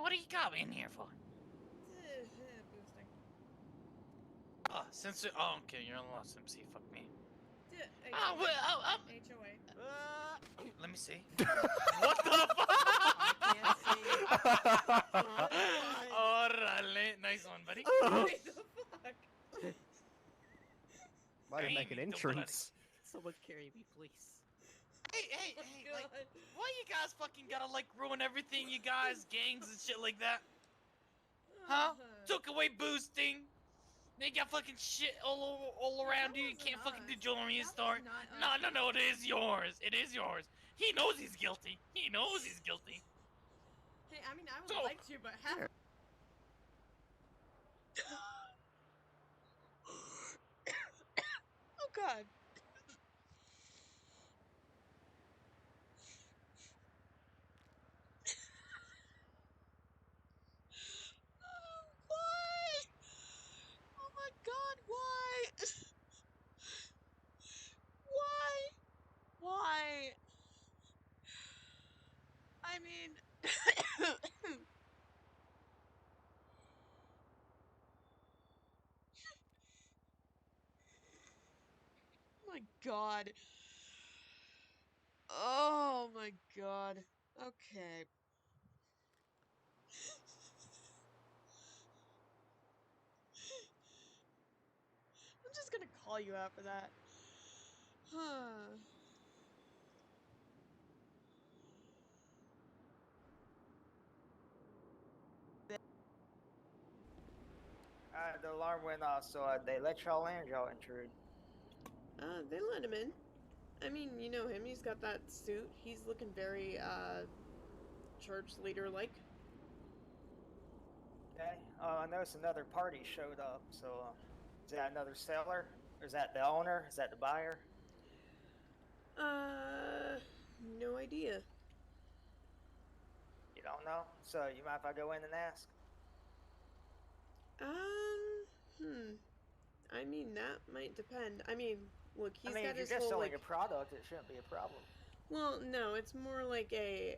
what do you got me in here for? Boosting. Oh, since oh, okay, you're on Lost MC. Fuck me. HOA. Oh, well, HOA. let me see. What the fuck? I can't see. Orale, nice one, buddy. What the fuck? Might have make an entrance. Someone carry me, please. Hey, Oh, like, God. why you guys fucking gotta like ruin everything, you guys, gangs and shit like that? Huh? Took away boosting. They got fucking shit all around you. You wasn't can't fucking do us. jewelry That store. was not us. No, it is yours. It is yours. He knows he's guilty. He knows he's guilty. Hey, I mean, I would So- like to, but half. Oh God. Why? Oh my God, why? Why? I mean, oh my God. Oh my God. Okay. I'm just gonna call you out for that. Huh. The alarm went off, so they let y'all in, y'all intrude. They let him in. I mean, you know him, he's got that suit. He's looking very, church leader-like. Okay. I noticed another party showed up, so is that another seller? Or is that the owner? Is that the buyer? No idea. You don't know? So you mind if I go in and ask? I mean, that might depend. I mean, look, he's got if you're his just whole, selling like... a product, it shouldn't be a problem. Well, no, it's more like a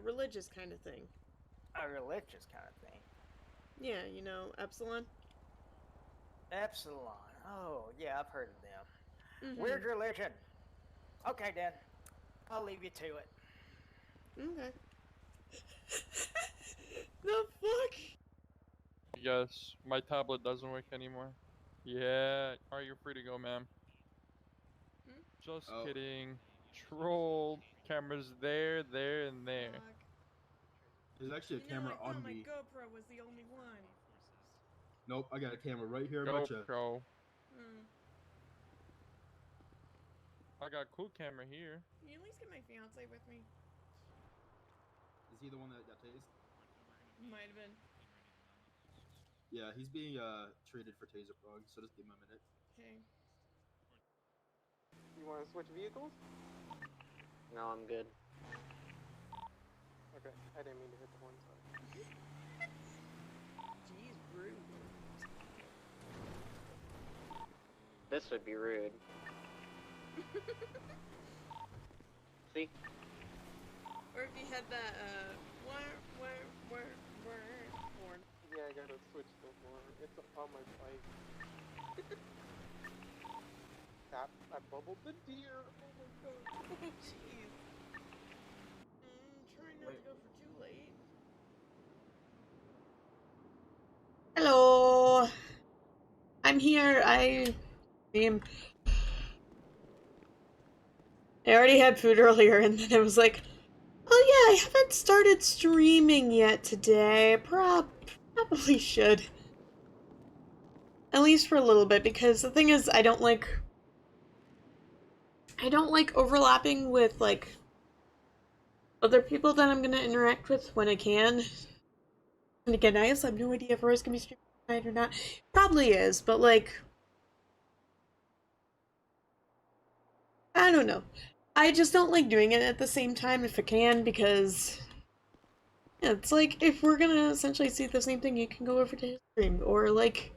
religious kind of thing. A religious kind of thing. Yeah, you know, Epsilon? Epsilon. Oh, yeah, I've heard of them. Mm-hmm. Weird religion. Okay, Dan. I'll leave you to it. Okay. The fuck? Yes, my tablet doesn't work anymore. Yeah, are you free to go, ma'am? Just kidding. Troll. Cameras there, and there. Fuck. There's actually a camera I thought on my me. GoPro was the only one. Nope, I got a camera right here in my chest. GoPro. Hmm. I got a cool camera here. Can you at least get my fiance with me? Is he the one that got tased? Might have been. Yeah, he's being treated for taser prong, so just give him a minute. Okay. You want to switch vehicles? No, I'm good. Okay, I didn't mean to hit the horn, sorry. Jeez, rude. This would be rude. See? Or if you had that, horn. Yeah, I gotta switch the horn. It's on my bike. I bubbled the deer. Oh my God. Jeez. Trying not to go for too late. Hello. I'm here. I already had food earlier, and then I was like, oh yeah, I haven't started streaming yet today. Probably should. At least for a little bit, because the thing is, I don't like overlapping with, like, other people that I'm gonna interact with when I can. And again, I also have no idea if Rose can be streaming tonight or not. Probably is, but, like, I don't know. I just don't like doing it at the same time if I can, because yeah, it's like, if we're gonna essentially see the same thing, you can go over to his stream, or, like,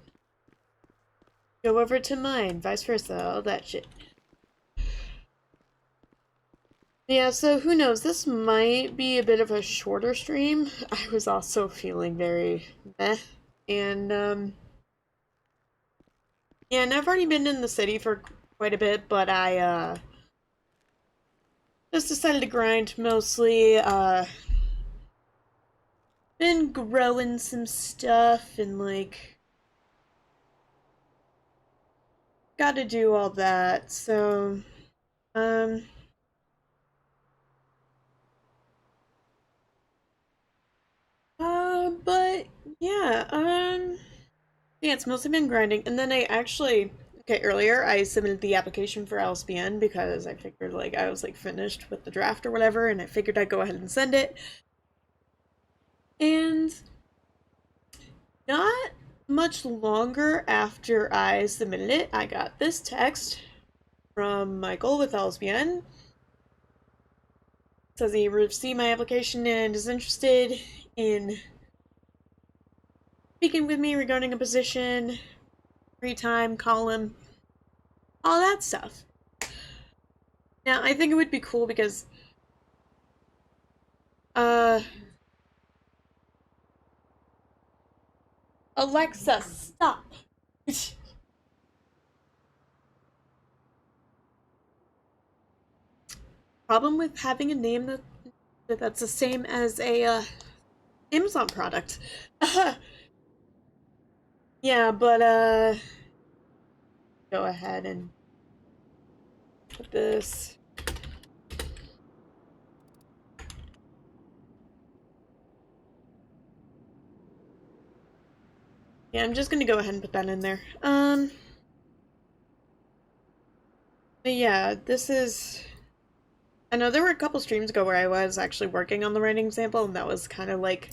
go over to mine, vice versa, all that shit. Yeah, so who knows? This might be a bit of a shorter stream. I was also feeling very meh. And, yeah, and I've already been in the city for quite a bit, but I, just decided to grind mostly, been growing some stuff and, like, gotta do all that, so, um... but, yeah, yeah, it's mostly been grinding, and then I actually, okay, earlier I submitted the application for LSBN because I figured, like, I was, like, finished with the draft or whatever, and I figured I'd go ahead and send it, and not much longer after I submitted it, I got this text from Michael with LSBN. Says he received my application and is interested in speaking with me regarding a position, free time, call him, all that stuff. Now, I think it would be cool because, Alexa, stop! Problem with having a name that's the same as a, Amazon product. Yeah, but, go ahead and put this. Yeah, I'm just gonna go ahead and put that in there. But yeah, this is... I know there were a couple streams ago where I was actually working on the writing sample, and that was kind of like...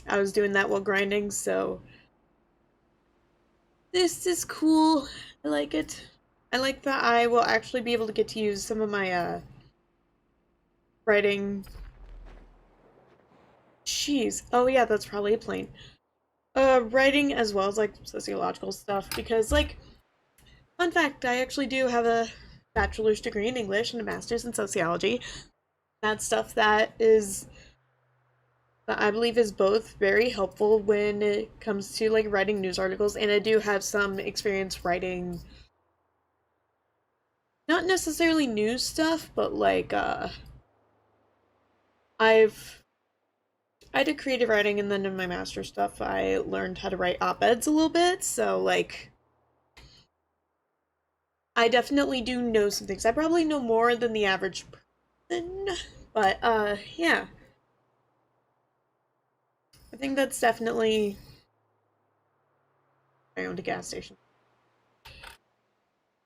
I was doing that while grinding, so... This is cool. I like it. I like that I will actually be able to get to use some of my, writing... Jeez. Oh yeah, that's probably a plane. Writing as well as, like, sociological stuff, because, like... Fun fact, I actually do have a bachelor's degree in English and a master's in sociology. That's stuff that I believe is both very helpful when it comes to, like, writing news articles, and I do have some experience writing not necessarily news stuff, but, like, I did creative writing, and then in my master's stuff I learned how to write op-eds a little bit, so, like, I definitely do know some things. I probably know more than the average person, but, yeah. I think that's definitely... I owned a gas station.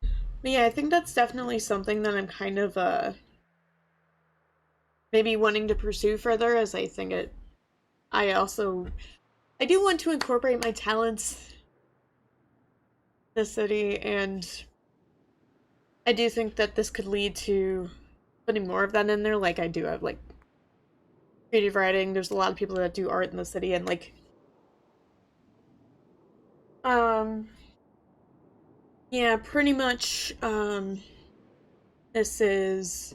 But yeah, I think that's definitely something that I'm kind of, maybe wanting to pursue further, as I think it... I do want to incorporate my talents in the city, and I do think that this could lead to putting more of that in there, like I do have, like, creative writing. There's a lot of people that do art in the city, and, like, yeah, pretty much, this is...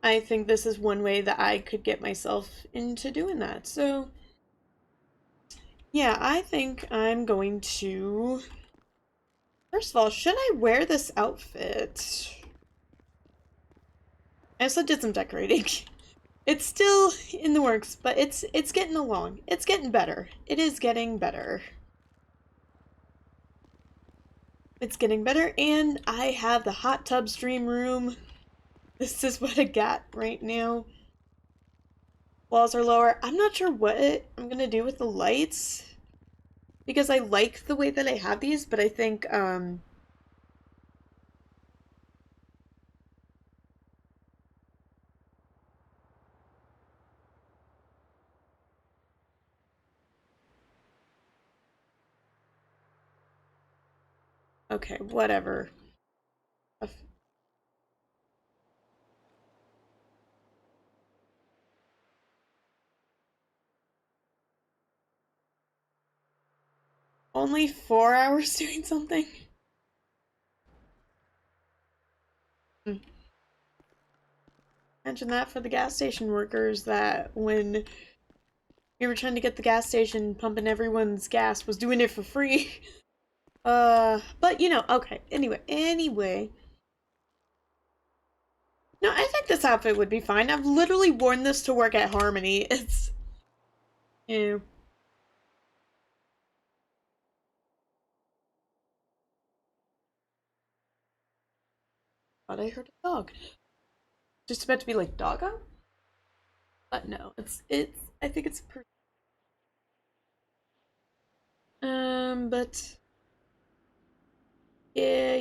I think this is one way that I could get myself into doing that, so... Yeah, I think I'm going to... First of all, should I wear this outfit? I also did some decorating. It's still in the works, but it's getting along. It's getting better. It is getting better. It's getting better, and I have the hot tub stream room. This is what I got right now. Walls are lower. I'm not sure what I'm gonna do with the lights, because I like the way that I have these, but I think, okay, whatever. Only 4 hours doing something? mention that for the gas station workers, that when we were trying to get the gas station pumping everyone's gas was doing it for free. But you know, okay. Anyway. No, I think this outfit would be fine. I've literally worn this to work at Harmony. It's... Yeah. Thought I heard a dog. Just about to be like, doggo? But no, I think it's a but... Yeah.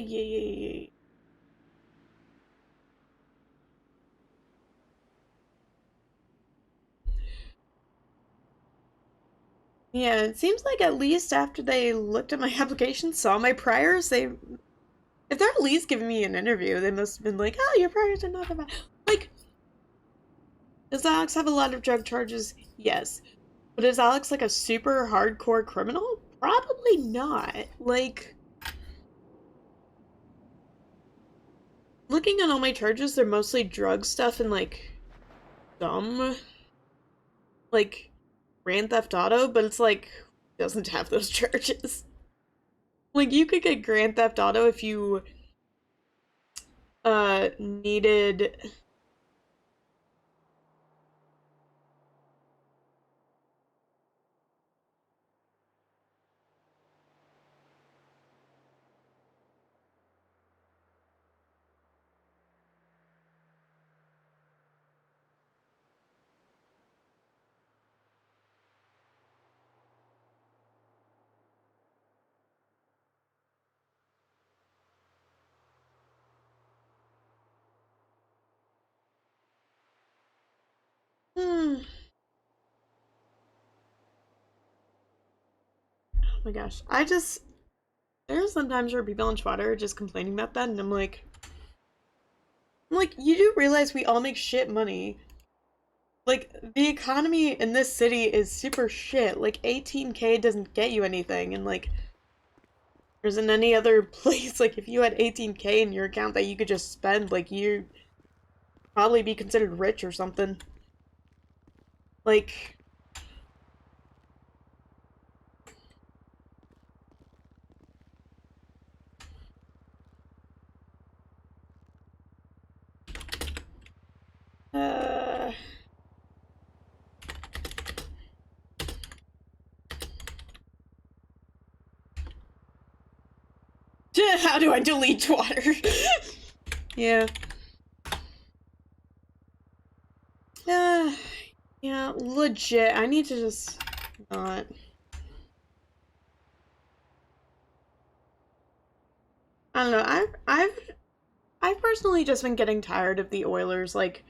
Yeah, it seems like at least after they looked at my application, saw my priors, if they're at least giving me an interview, they must have been like, oh, your priors are not that bad. Like, does Alyx have a lot of drug charges? Yes. But is Alyx like a super hardcore criminal? Probably not. Like, looking at all my charges, they're mostly drug stuff and like dumb, like Grand Theft Auto, but it's like doesn't have those charges. Like, you could get Grand Theft Auto if you needed... Oh my gosh. There are sometimes where people on Twitter are just complaining about that, and I'm like, you do realize we all make shit money. Like, the economy in this city is super shit. Like, 18K doesn't get you anything, and like, there isn't any other place, like, if you had 18K in your account that you could just spend, like, you'd probably be considered rich or something. Like... How do I delete water? Yeah. Yeah, legit. I need to just not. I don't know. I've personally just been getting tired of the Oilers, like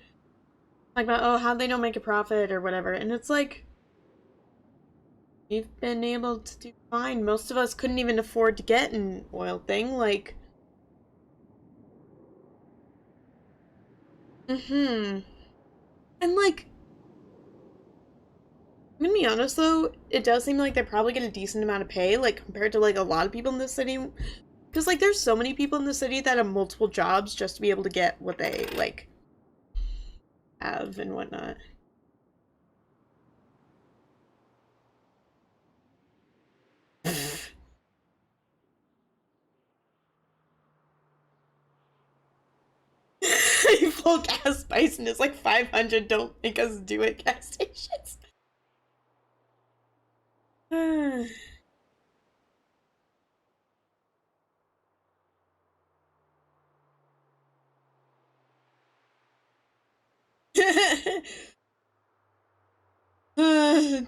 about, oh, how they don't make a profit or whatever, and it's like, we've been able to do fine. Most of us couldn't even afford to get an oil thing, like. And like, I'm gonna be honest though, it does seem like they probably get a decent amount of pay, like, compared to like a lot of people in this city. Because like, there's so many people in the city that have multiple jobs just to be able to get what they, like, have and whatnot. Full gas price and it's like 500, don't make us do it, gas stations.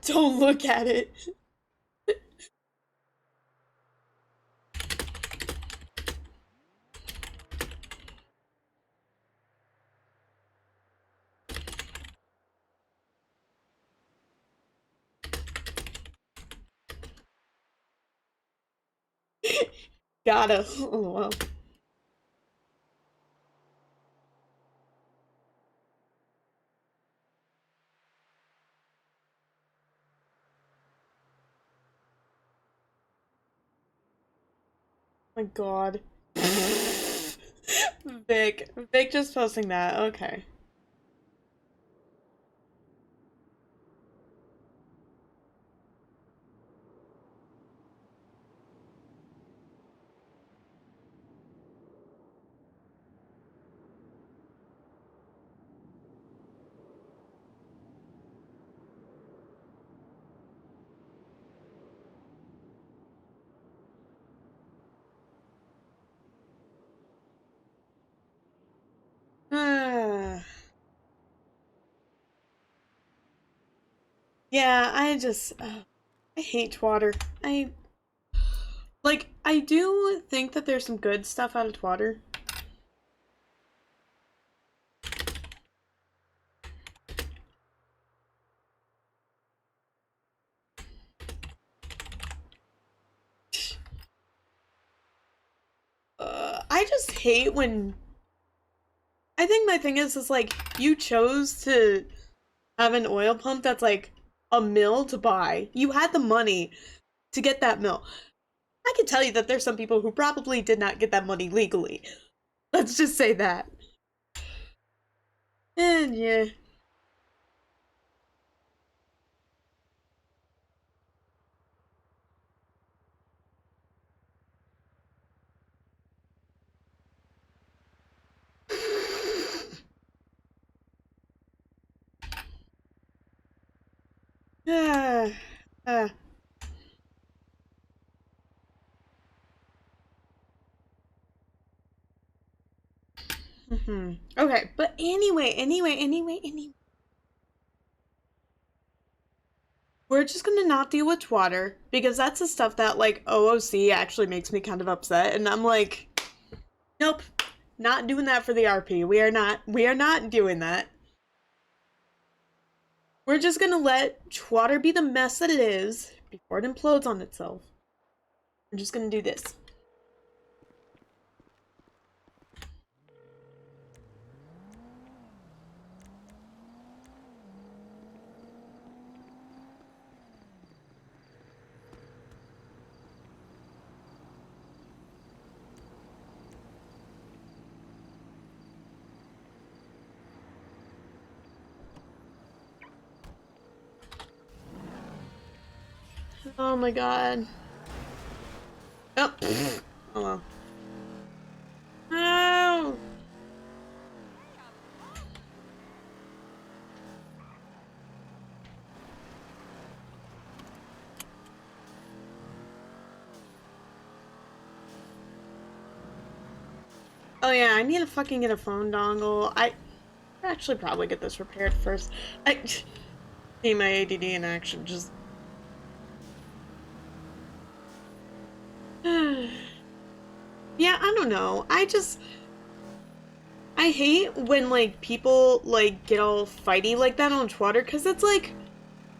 Don't look at it. Gotta. Oh, well. My god. Vic just posting that. Okay. Yeah, I hate water. I do think that there's some good stuff out of water. I just hate when... I think my thing is like, you chose to have an oil pump that's like a mill to buy. You had the money to get that mill. I can tell you that there's some people who probably did not get that money legally. Let's just say that. And yeah. uh. Okay, but anyway. We're just gonna not deal with water, because that's the stuff that, like, OOC actually makes me kind of upset, and I'm like, nope, not doing that for the RP. We are not doing that. We're just gonna let water be the mess that it is before it implodes on itself. We're just gonna do this. Oh my god. Oh, oh well. No! Oh yeah, I need to fucking get a phone dongle. I actually probably get this repaired first. I see my ADD in action, just... Yeah, I don't know. I hate when, like, people, like, get all fighty like that on Twitter, because it's like,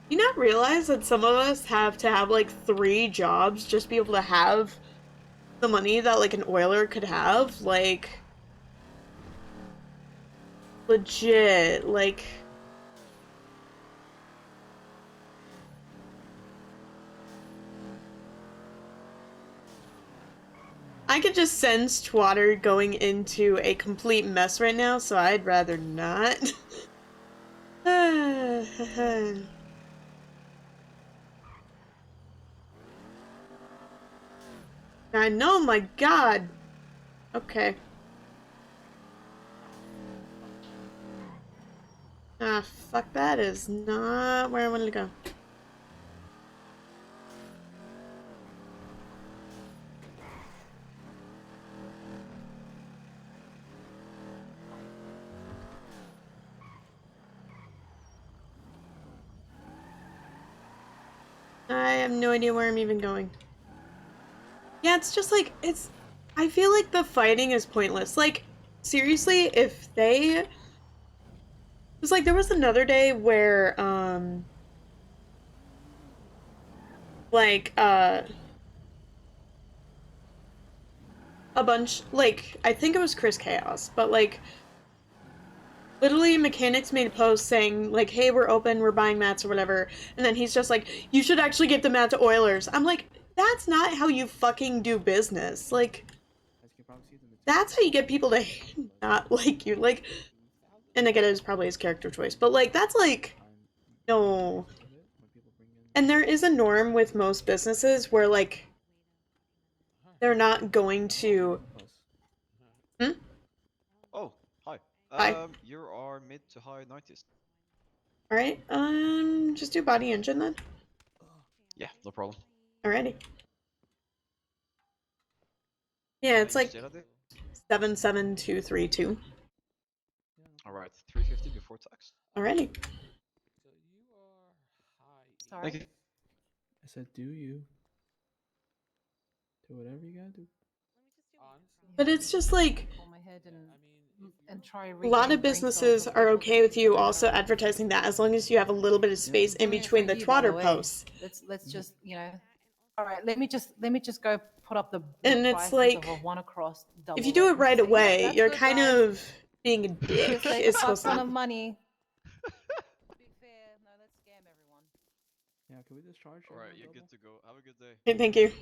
you not realize that some of us have to have, like, 3 jobs just to be able to have the money that, like, an oiler could have? Like, legit, like... I could just sense Twatter going into a complete mess right now, so I'd rather not. I know, my god. Okay. Ah, fuck, that is not where I wanted to go. I have no idea where I'm even going. Yeah, it's just like, I feel like the fighting is pointless. Like, seriously, if they... It's like, there was another day where, a bunch, like, I think it was Chris Chaos, but, like, literally mechanics made a post saying, like, hey, we're open, we're buying mats or whatever, and then he's just like, you should actually give the mat to Oilers. I'm like, that's not how you fucking do business. Like, that's how you get people to not like you. Like, and again, it was probably his character choice, but, like, that's, like, no. And there is a norm with most businesses where, like, they're not going to... Hmm? Oh, hi. Hi. You are mid to high 90s. Alright, just do body engine then. Yeah, no problem. Alrighty. Yeah, it's like Stay at it? 77232. Alright, 350 before tax. Alrighty. So you are high Thank you. I said, do you? Do whatever you gotta do. But it's just like my head and try a lot of businesses are okay with you also advertising that as long as you have a little bit of space in between the twatter posts. Let's just all right. Let me just go put up the And it's prices like, of a one across double. if you do it right and just say, "Yeah, away, that's you're good, kind guys. of being a dick. We'll save Is a supposed fuck ton to. of money. To be fair, no, let's scam everyone. Yeah, can we just charge? Alright, you're good to go. Have a good day. Okay, thank you.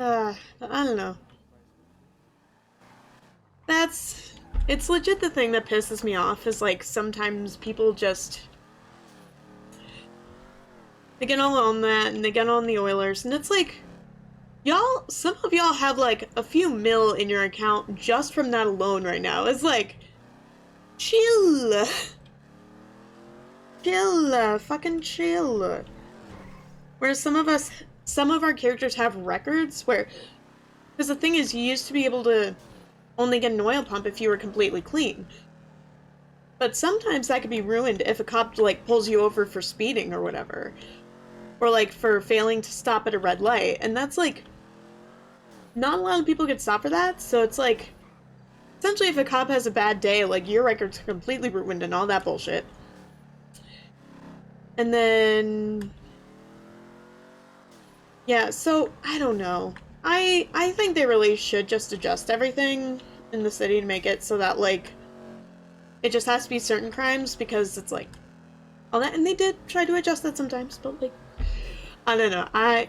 I don't know. It's legit the thing that pisses me off is like sometimes people just, they get all on that and they get on the Oilers and it's like, some of y'all have like a few mil in your account just from that alone right now. It's like, chill. Chill, fucking chill. Whereas some of our characters have records where, because the thing is, you used to be able to only get an oil pump if you were completely clean. But sometimes that could be ruined if a cop, like, pulls you over for speeding or whatever. Or, like, for failing to stop at a red light. And that's, like, not a lot of people get stopped for that, so it's, like, essentially if a cop has a bad day, like, your record's completely ruined and all that bullshit. And then... yeah, so, I don't know. I think they really should just adjust everything in the city to make it so that, like, it just has to be certain crimes, because it's, like, all that, and they did try to adjust that sometimes, but, like, I don't know, I'm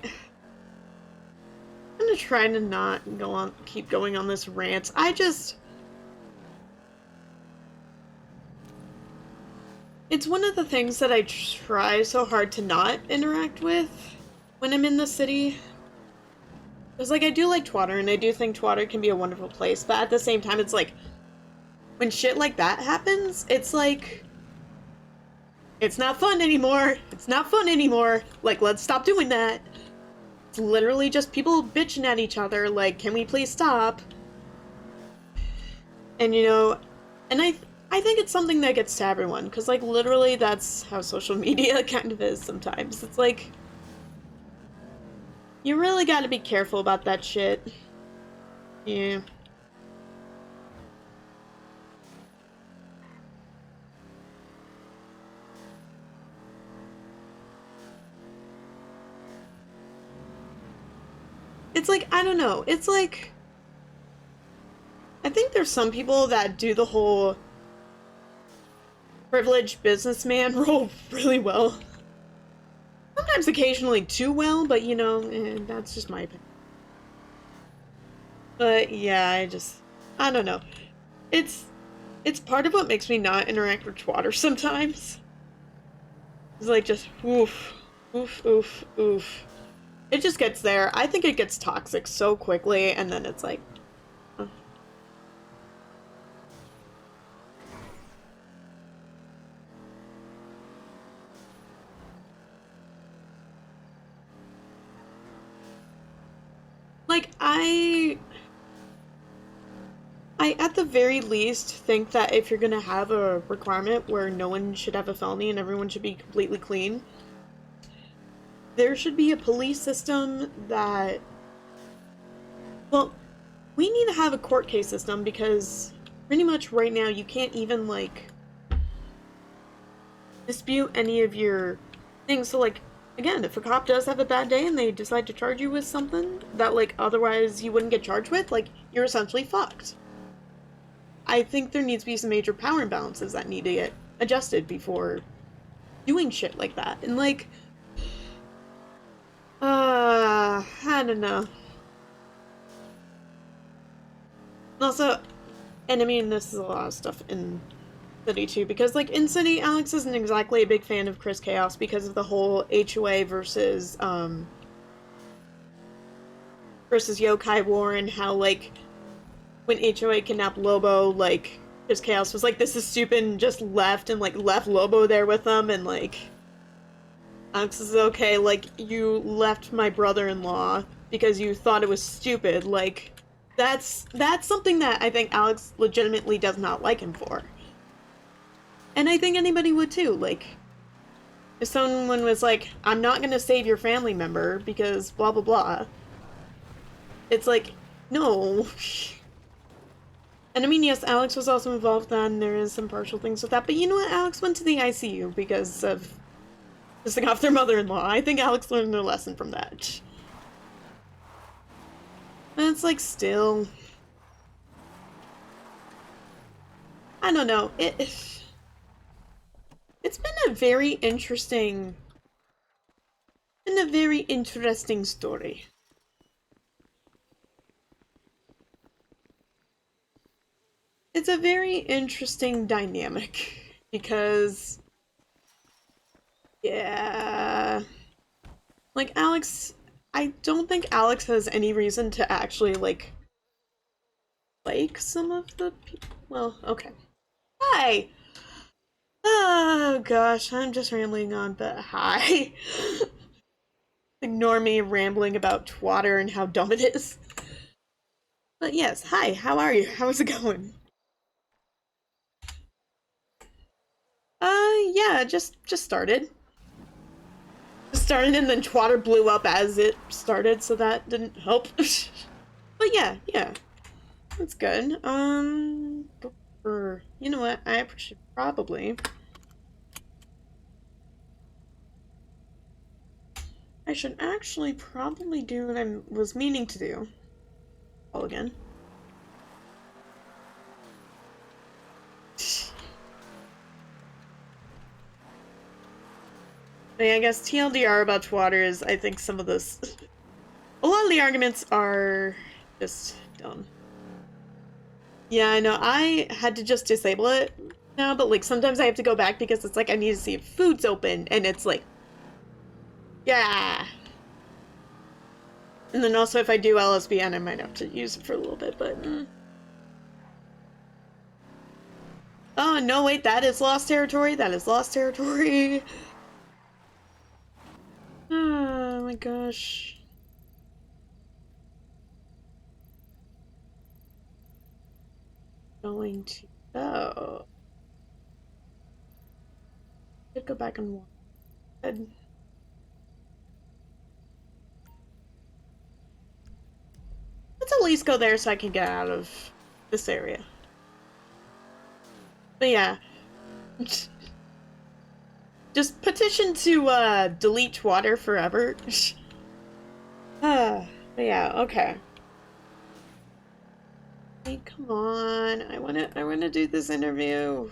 gonna try to not keep going on this rant. It's one of the things that I try so hard to not interact with when I'm in the city. Because, like, I do like Twatter, and I do think Twatter can be a wonderful place, but at the same time, it's like, when shit like that happens, it's like, it's not fun anymore. It's not fun anymore. Like, let's stop doing that. It's literally just people bitching at each other, like, can we please stop? And, you know, and I think it's something that gets to everyone, because, like, literally that's how social media kind of is sometimes. It's like, you really gotta be careful about that shit. Yeah. It's like, I don't know. It's like, I think there's some people that do the whole privileged businessman role really well. Sometimes occasionally too well, but you know, that's just my opinion. But yeah, I don't know. It's part of what makes me not interact with Twatter sometimes. It's like just oof, oof, oof, oof. It just gets there. I think it gets toxic so quickly, and then it's like, like, I at the very least think that if you're gonna have a requirement where no one should have a felony and everyone should be completely clean, there should be a police system that, well, we need to have a court case system, because pretty much right now you can't even, like, dispute any of your things. So, like, again, if a cop does have a bad day and they decide to charge you with something that, like, otherwise you wouldn't get charged with, like, you're essentially fucked. I think there needs to be some major power imbalances that need to get adjusted before doing shit like that. And, like, I don't know. Also, and I mean, this is a lot of stuff in City too, because, like, in City, Alyx isn't exactly a big fan of Chris Chaos because of the whole HOA versus yokai war, and how, like, when HOA kidnapped Lobo, like, Chris Chaos was like, this is stupid, and just left, and, like, left Lobo there with them, and, like, Alyx is okay, like, you left my brother-in-law because you thought it was stupid, like, that's something that I think Alyx legitimately does not like him for. And I think anybody would too, like, if someone was like, I'm not gonna save your family member because blah blah blah, it's like, no. And I mean, yes, Alyx was also involved then, there is some partial things with that, but you know what, Alyx went to the ICU because of pissing off their mother-in-law. I think Alyx learned a lesson from that. And it's like, still... I don't know, it's been a very interesting... story. It's a very interesting dynamic, because... yeah... like, Alyx... I don't think Alyx has any reason to actually, like some of the people. Well, okay. Hi! Oh gosh, I'm just rambling on, but hi. Ignore me rambling about twatter and how dumb it is. But yes, hi, how are you? How's it going? Yeah, just started. Started and then twatter blew up as it started, so that didn't help. But yeah. That's good. You know what? I should probably... I should actually probably do what I was meaning to do. All again. But yeah, I guess TLDR about twatter is, I think some of this... a lot of the arguments are just dumb. Yeah, I know. I had to just disable it now, but like sometimes I have to go back because it's like I need to see if food's open, and it's like, yeah. And then also if I do LSBN, I might have to use it for a little bit, but... Oh, no, wait, that is lost territory. That is lost territory. Oh my gosh. Going to go. Could go back and watch. Good. Let's at least go there so I can get out of this area. But yeah. Just petition to delete twatter forever. But yeah, okay. Hey, come on. I wanna do this interview.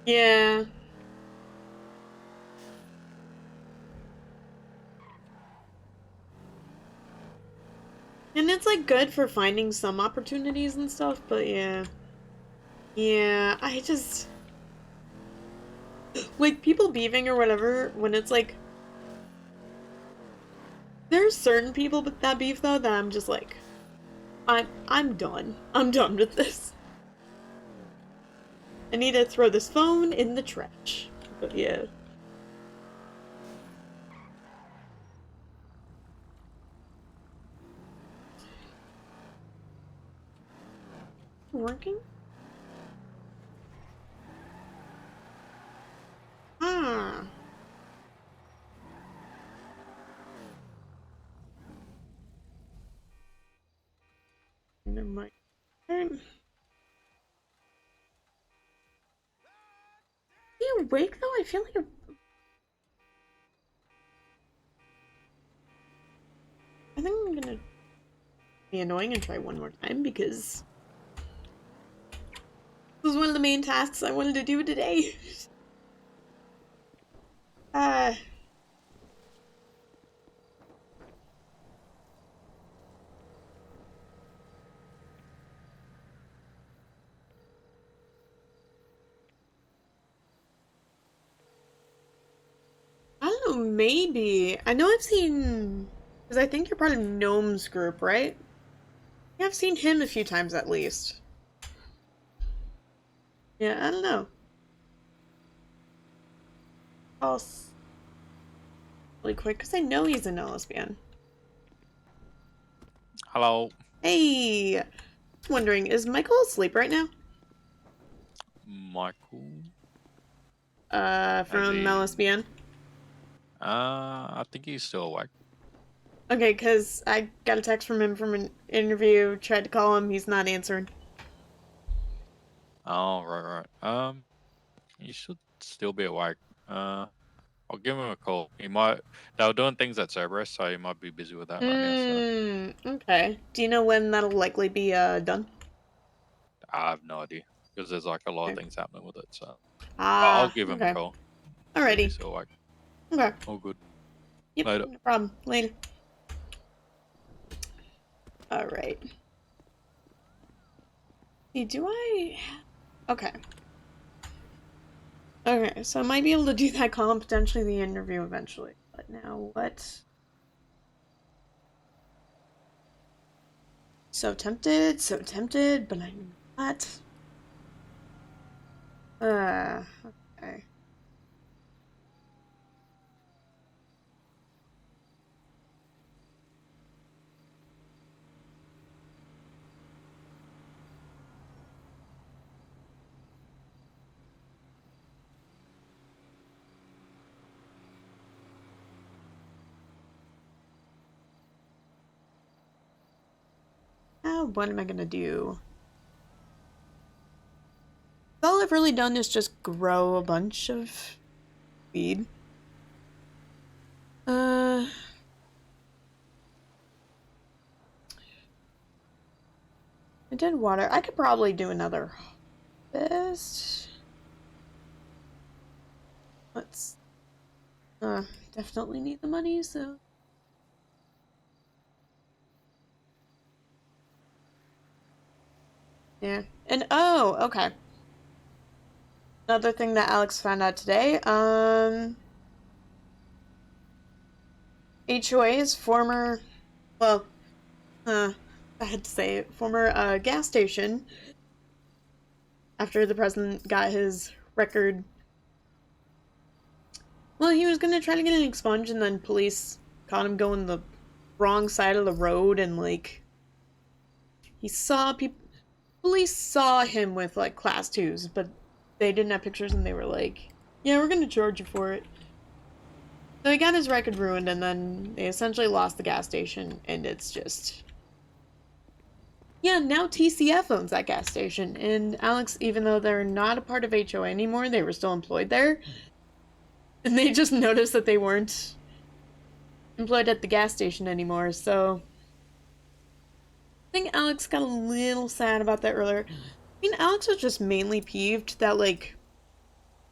Yeah. And it's like good for finding some opportunities and stuff, but yeah. Yeah, I just... like, people beefing or whatever, when it's like... There's certain people that beef, though, that I'm just like... I'm done. I'm done with this. I need to throw this phone in the trash. But yeah. Working? Ah. Never mind. You awake though? I feel like I think I'm gonna be annoying and try one more time because this was one of the main tasks I wanted to do today. I don't know, maybe. I know I've seen... because I think you're part of Gnome's group, right? Yeah, I've seen him a few times at least. Yeah, I don't know. I'll really quick because I know he's an LSBN. Hello. Hey, wondering, is Michael asleep right now? Michael? From LSBN. I think he's still awake. Okay, because I got a text from him from an interview, tried to call him, he's not answering. Oh, right. He should still be awake. I'll give him a call. He might. They were doing things at Cerberus, so he might be busy with that right now. So Okay. Do you know when that'll likely be done? I have no idea because there's like a lot of things happening with it. So Ah, I'll give him a call. Alrighty. He's still awake. Okay. All good. Yep. Later. No problem. Later. Alright. See, do I... Okay. Okay, so I might be able to do that call and potentially the interview eventually. But now what? So tempted, but I'm not. Okay. What am I gonna do? All I've really done is just grow a bunch of weed. I did water. I could probably do another harvest. Let's definitely need the money, so yeah. And oh, okay. Another thing that Alyx found out today, HOA's former, well, I had to say it, former gas station, after the president got his record, well, he was gonna try to get it expunged, and then police caught him going the wrong side of the road, and like, he saw people, police saw him with like class 2s, but they didn't have pictures, and they were like, yeah, we're gonna charge you for it. So he got his record ruined, and then they essentially lost the gas station, and it's just... Yeah, now TCF owns that gas station, and Alyx, even though they're not a part of HOA anymore, they were still employed there. And they just noticed that they weren't employed at the gas station anymore, so... I think Alyx got a little sad about that earlier. I mean, Alyx was just mainly peeved that, like,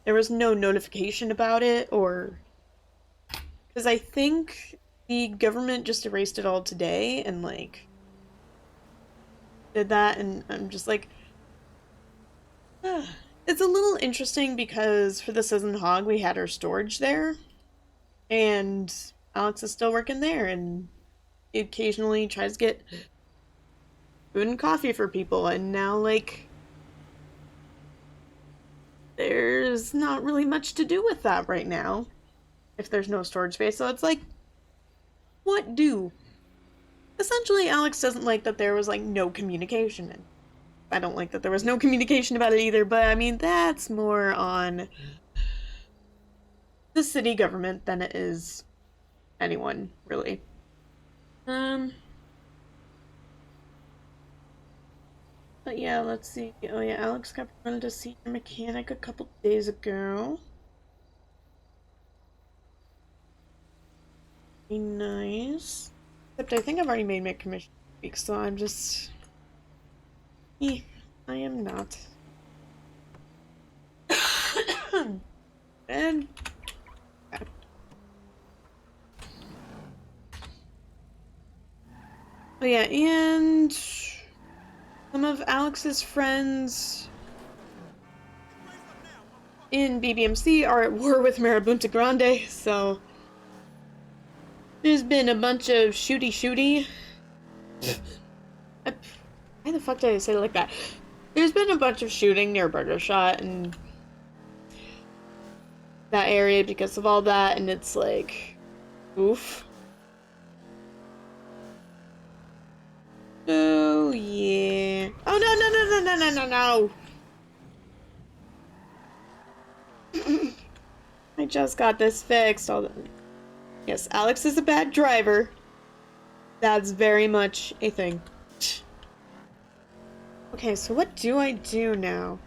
there was no notification about it, or... Because I think the government just erased it all today, and, like, did that, and I'm just like... It's a little interesting because for the Citizen Hog, we had our storage there, and Alyx is still working there, and he occasionally tries to get food and coffee for people, and now, like, there's not really much to do with that right now, if there's no storage space, so it's like, what do? Essentially, Alyx doesn't like that there was, like, no communication, and I don't like that there was no communication about it either, but, I mean, that's more on the city government than it is anyone, really. But yeah, let's see. Oh yeah, Alyx got promoted to senior mechanic a couple days ago. Be nice. Except I think I've already made my commission week, so I'm just... I am not. And... Oh yeah, and... some of Alyx's friends in BBMC are at war with Marabunta Grande, so... There's been a bunch of shooty. Why the fuck did I say it like that? There's been a bunch of shooting near Burger Shot and that area because of all that, and it's like, oof. Oh yeah. Oh no. I just got this fixed. Yes, Alyx is a bad driver. That's very much a thing. Okay, so what do I do now?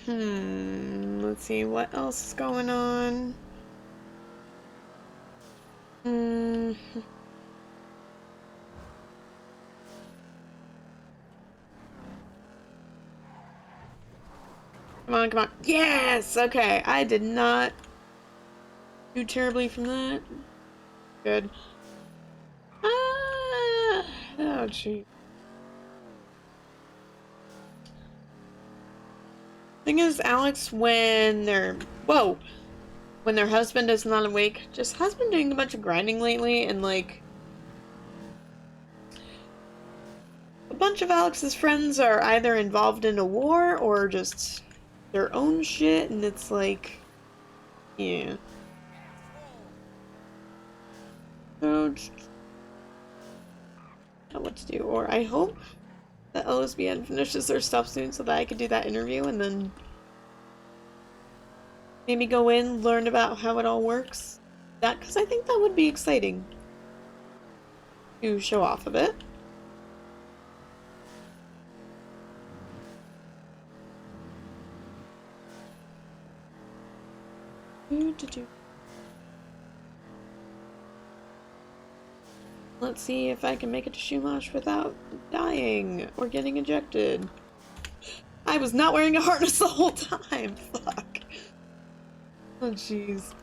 Let's see what else is going on. Come on. Yes! Okay, I did not do terribly from that. Good. Ah! Oh, gee. Thing is, Alyx, when their husband is not awake, just has been doing a bunch of grinding lately, and like a bunch of Alyx's friends are either involved in a war or just their own shit, and it's like, yeah. So, I don't know what to do, or I hope that LSBN finishes their stuff soon so that I could do that interview and then maybe go in, learn about how it all works. Because I think that would be exciting to show off a bit. Let's see if I can make it to Shumash without dying or getting ejected. I was not wearing a harness the whole time. Fuck. Oh, jeez.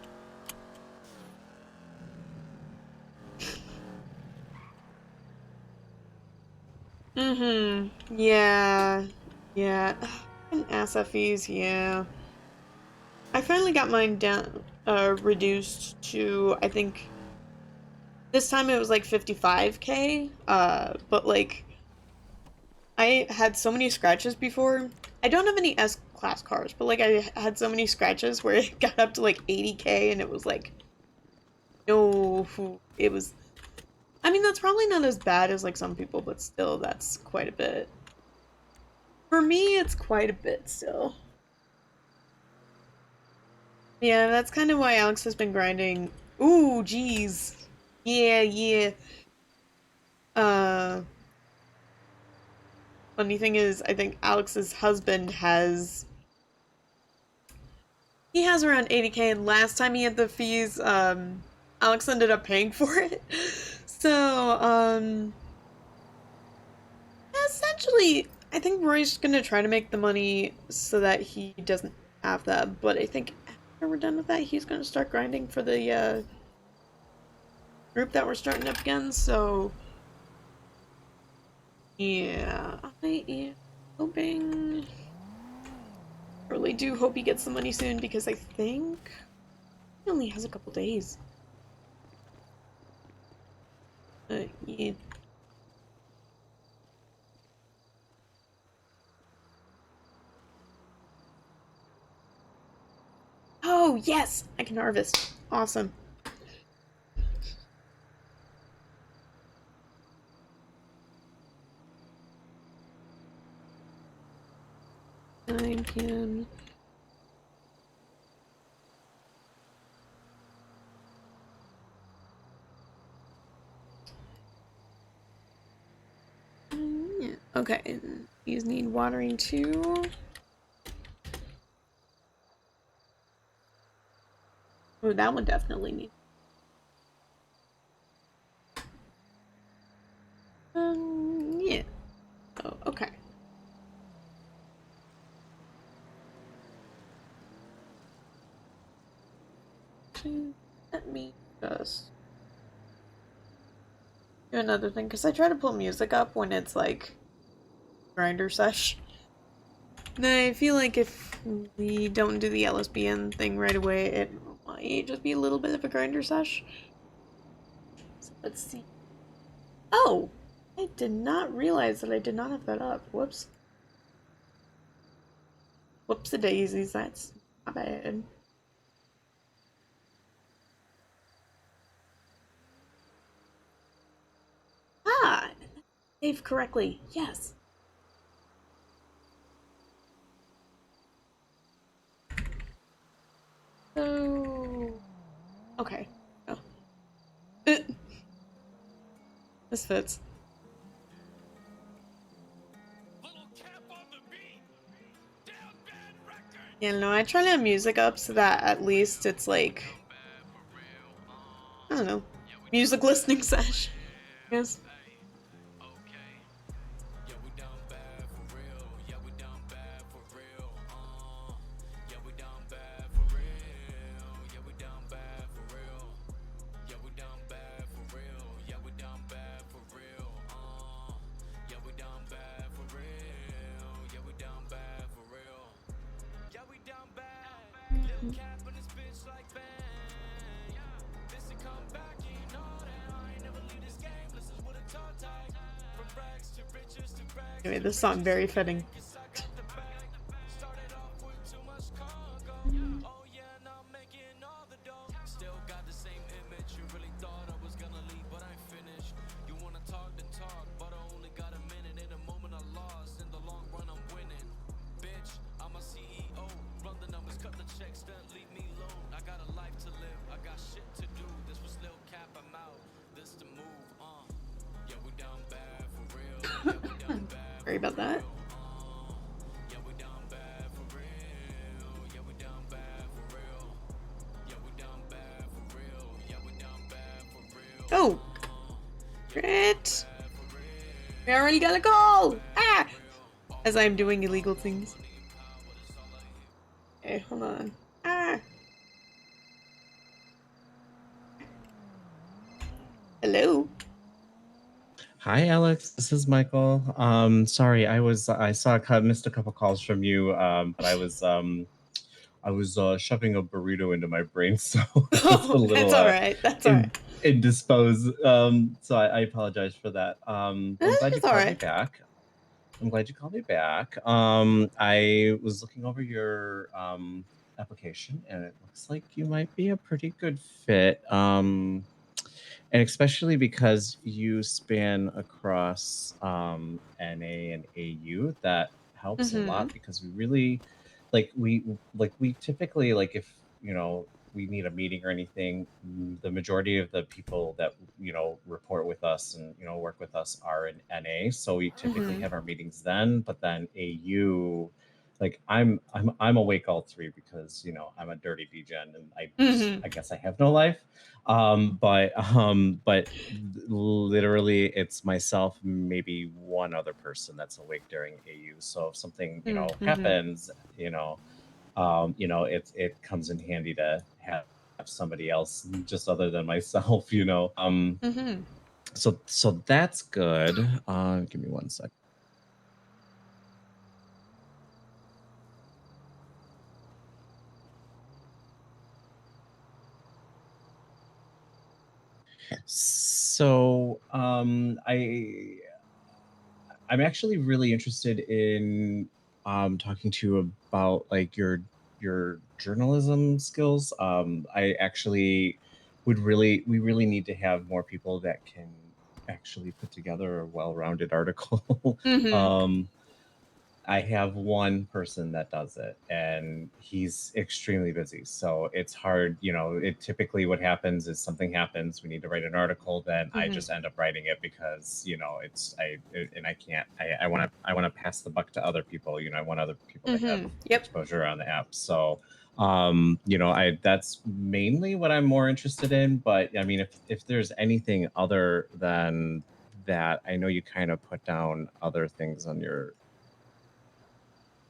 Yeah. Yeah. And SFEs, yeah. I finally got mine down, reduced to, I think, this time it was like 55k, but like, I had so many scratches before. I don't have any S-class cars, but like, I had so many scratches where it got up to like 80k, and it was like, no, it was, I mean, that's probably not as bad as like some people, but still, that's quite a bit. For me, it's quite a bit still. Yeah, that's kind of why Alyx has been grinding. Ooh, jeez. Yeah. Funny thing is, I think Alyx's husband has... He has around 80k, and last time he had the fees, Alyx ended up paying for it. So, essentially, I think Roy's gonna try to make the money so that he doesn't have that, but I think after we're done with that, he's gonna start grinding for the, group that we're starting up again, so... Yeah, I am hoping... I really do hope he gets the money soon, because I think he only has a couple days. Yeah. Oh, yes! I can harvest. Awesome. I can... Yeah. Okay, these need watering too. Oh, that one definitely needs. Yeah. Oh, okay. let me just do another thing, because I try to pull music up when it's like grinder sesh. And I feel like if we don't do the LSBN thing right away, it might just be a little bit of a grinder sesh. So let's see. Oh! I did not realize that I did not have that up. Whoops. Whoops-a-daisies, that's not bad. Ah! Saved correctly. Yes. So... Okay. Oh. This fits. Yeah, no, I try to have music up so that at least it's like... I don't know. Music listening sesh. Yes. Anyway, this song very fitting. Sorry about that. Oh! Great! We already got a call! Ah! As I'm doing illegal things. Okay, hold on. Ah! Hello? Hi, Alyx. This is Michael. Sorry, I missed a couple calls from you, but I was shoving a burrito into my brain, so it's a little That's alright. That's alright. indisposed. So I apologize for that. I'm glad you called me back. I'm glad you called me back. I was looking over your application, and it looks like you might be a pretty good fit. And especially because you span across NA and AU, that helps a lot because we really we typically, like, if we need a meeting or anything, the majority of the people that report with us and work with us are in NA, so we typically have our meetings then. But then AU, like I'm awake all three because I'm a dirty degen and I guess I have no life. But literally it's myself, maybe one other person that's awake during AU. So if something happens, it comes in handy to have somebody else just other than myself. So that's good. Give me 1 sec. So I'm actually really interested in talking to you about like your journalism skills. I actually we really need to have more people that can actually put together a well-rounded article. I have one person that does it, and he's extremely busy. So it's hard, it typically what happens is something happens, we need to write an article, then I just end up writing it because, I can't, I want to pass the buck to other people. I want other people to have exposure on the app. So, that's mainly what I'm more interested in. But I mean, if there's anything other than that, I know you kind of put down other things on your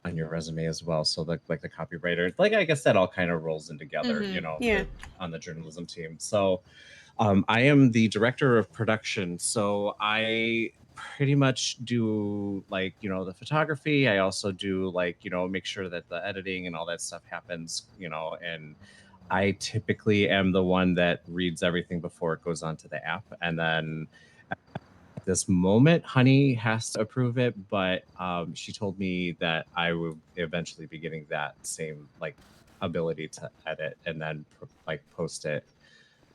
on your resume as well. So like the copywriter, like I guess that all kind of rolls in together, you know, on the journalism team. So I am the director of production. So I pretty much do like, you know, the photography. I also do like, you know, make sure that the editing and all that stuff happens, you know, and I typically am the one that reads everything before it goes onto the app. And then at this moment, Honey has to approve it, but she told me that I will eventually be getting that same like ability to edit and then like post it,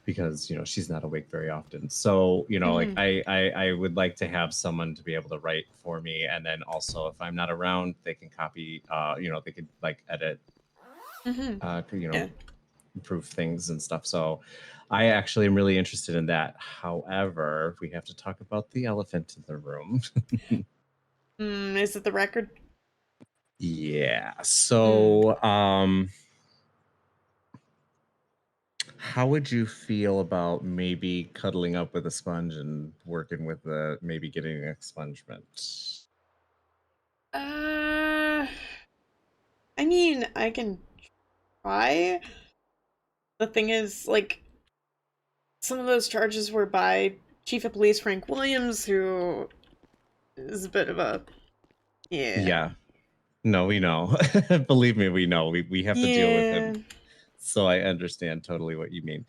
because you know she's not awake very often. So you know, like I would like to have someone to be able to write for me, and then also if I'm not around, they can copy. You know, they could like edit. You know, improve things and stuff. So I actually am really interested in that. However, we have to talk about the elephant in the room. Is it the record? Yeah. So how would you feel about maybe cuddling up with a sponge and working with the maybe getting an expungement? I mean, I can try. The thing is, like, some of those charges were by Chief of Police Frank Williams, who is a bit of a Yeah. No, we know. Believe me, we know. We have to deal with him. So I understand totally what you mean.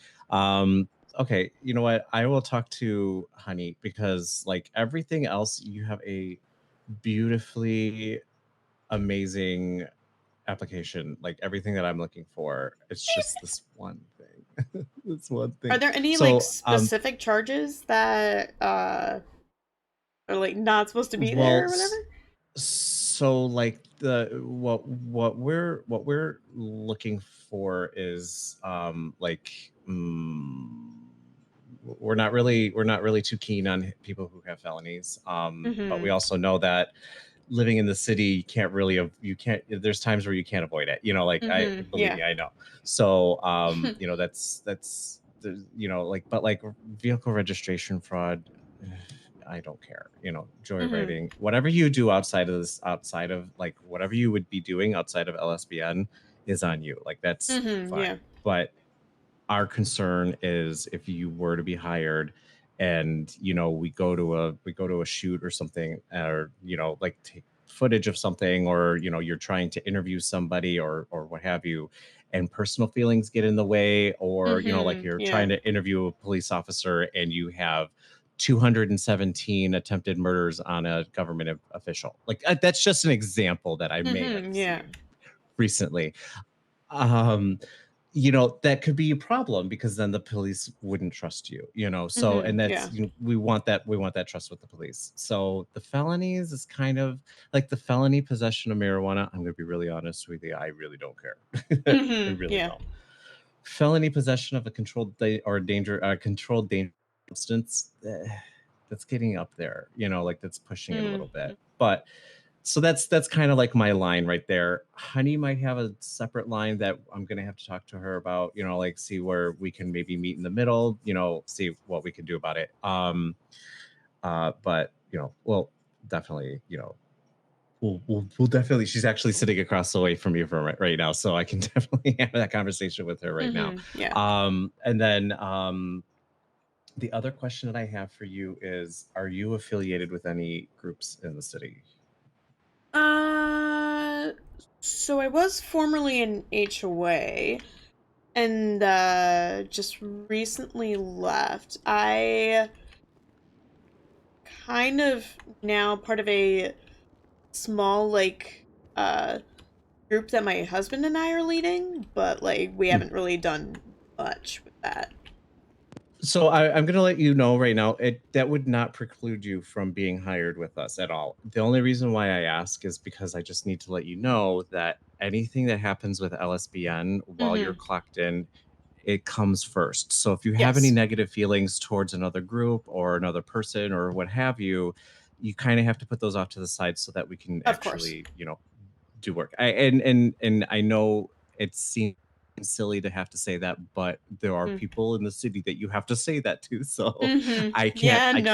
Okay, you know what? I will talk to Honey, because like everything else, you have a beautifully amazing application. Like everything that I'm looking for. It's just this one thing. This one thing. Are there any like specific charges that are like not supposed to be there or whatever? So like what we're looking for is we're not really too keen on people who have felonies. But we also know that living in the city, there's times where you can't avoid it. You know, like believe me, I know. So you know, that's you know, like, but like vehicle registration fraud, I don't care. You know, joyriding, whatever you do outside of like whatever you would be doing outside of LSBN is on you. Like that's fine. But our concern is if you were to be hired and you know we go to a shoot or something, or you know, like take footage of something, or you know you're trying to interview somebody or what have you, and personal feelings get in the way, or you know, like you're trying to interview a police officer and you have 217 attempted murders on a government official. Like that's just an example that I may have seen recently. You know, that could be a problem because then the police wouldn't trust you, you know. So and that's you know, we want that trust with the police. So the felonies is kind of like the felony possession of marijuana. I'm gonna be really honest with you, I really don't care. I really don't. Felony possession of a controlled substance, that's getting up there, you know, like that's pushing it a little bit. But so that's kind of like my line right there. Honey might have a separate line that I'm gonna have to talk to her about, you know, like see where we can maybe meet in the middle, you know, see what we can do about it. But you know, we'll definitely, you know, we'll definitely. She's actually sitting across the way from you from right now, so I can definitely have that conversation with her right now. And then the other question that I have for you is, are you affiliated with any groups in the city? So I was formerly in HOA and just recently left. I kind of now part of a small like group that my husband and I are leading, but like we haven't really done much with that. So I'm going to let you know right now, that would not preclude you from being hired with us at all. The only reason why I ask is because I just need to let you know that anything that happens with LSBN while you're clocked in, it comes first. So if you have any negative feelings towards another group or another person or what have you, you kind of have to put those off to the side so that we can actually, you know, do work. And I know it seems silly to have to say that, but there are people in the city that you have to say that to. So I can't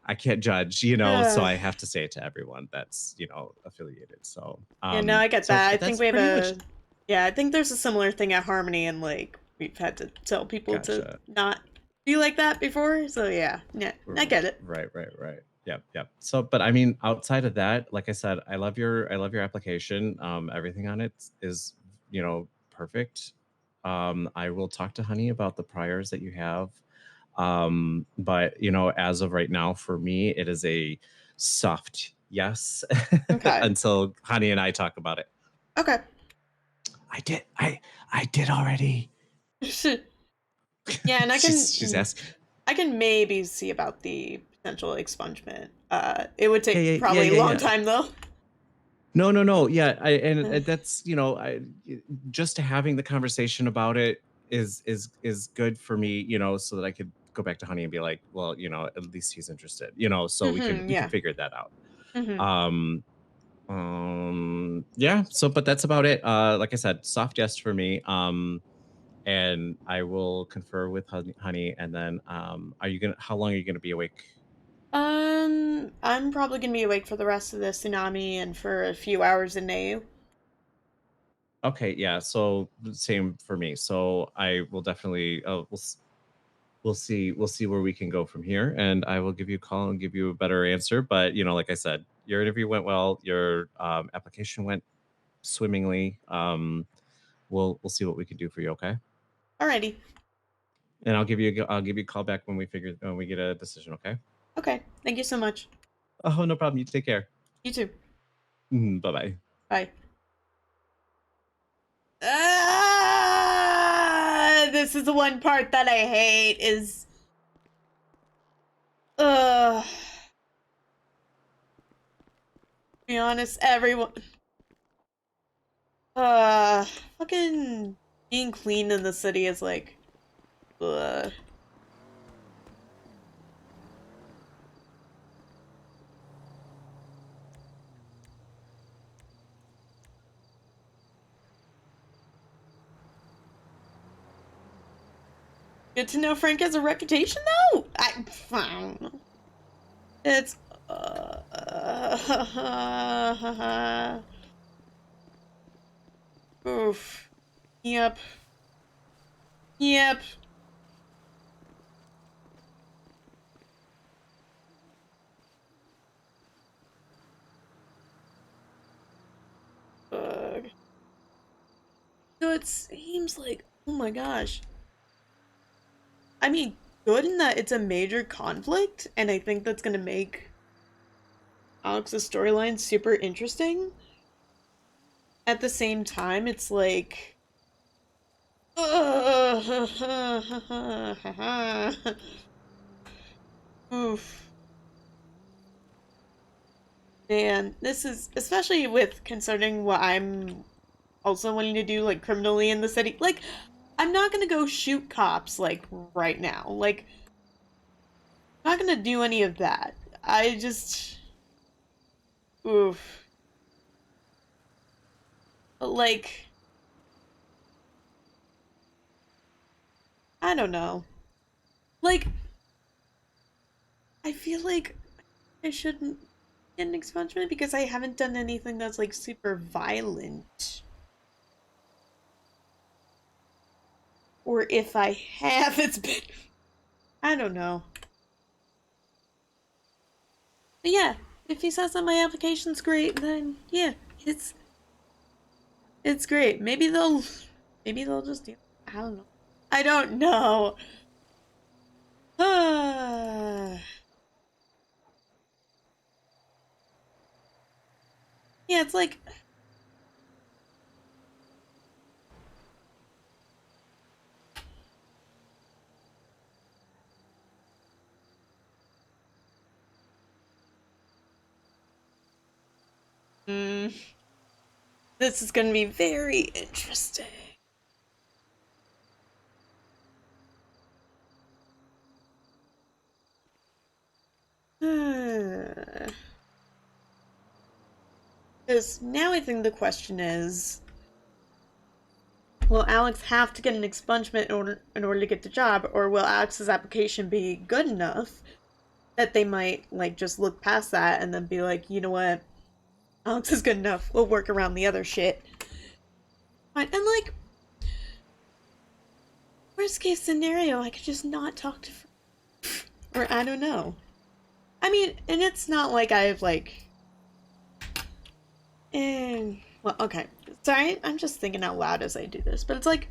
I can't judge, you know, so I have to say it to everyone that's, you know, affiliated. So yeah, no, I get that. I think we have much... yeah, I think there's a similar thing at Harmony, and like we've had to tell people to not be like that before. So yeah, I get it. Right. Yep. So, but I mean, outside of that, like I said, I love your application. Everything on it is, you know, perfect. I will talk to Honey about the priors that you have. But you know, as of right now, for me, it is a soft yes. Okay. Until Honey and I talk about it. Okay. I did already. Yeah, and I can. She's asking. I can maybe see about the potential expungement. It would take probably a long time though. No. Yeah, and that's, you know, just having the conversation about it is good for me, you know, so that I could go back to Honey and be like, well, you know, at least he's interested, you know, so we can figure that out. Yeah. So, but that's about it. Like I said, soft yes for me. And I will confer with Honey, and then how long are you gonna be awake? I'm probably gonna be awake for the rest of the tsunami and for a few hours in Neu. Okay, yeah. So same for me. So I will definitely we'll see where we can go from here, and I will give you a call and give you a better answer. But you know, like I said, your interview went well. Your application went swimmingly. We'll see what we can do for you. Okay. Alrighty. And I'll give you a call back when we get a decision. Okay. Okay. Thank you so much. Oh, no problem. You take care. You too. Bye-bye. Bye. This is the one part that I hate is to be honest, everyone fucking being clean in the city is like Good to know Frank has a reputation, though? It's... Oof. Yep. Ugh. So it seems like... Oh my gosh. I mean, good in that it's a major conflict, and I think that's gonna make Alyx's storyline super interesting. At the same time, it's like... Oof. Man, this is... Especially with considering what I'm also wanting to do, like, criminally in the city. Like... I'm not gonna go shoot cops, like, right now. Like, I'm not gonna do any of that. I just... Oof. Like... I don't know. Like... I feel like I shouldn't get an expungement because I haven't done anything that's, like, super violent. Or if I have, it's been... I don't know. But yeah, if he says that my application's great, then yeah, it's great. Maybe they'll just do... I don't know. Yeah, it's like... This is gonna be very interesting. Because now I think the question is, will Alyx have to get an expungement in order to get the job, or will Alyx's application be good enough that they might like just look past that and then be like, you know what, Alyx is good enough. We'll work around the other shit. Fine. And like, worst case scenario, I could just not talk to, or I don't know. I mean, and it's not like I've like, well, okay. Sorry, I'm just thinking out loud as I do this, but it's like,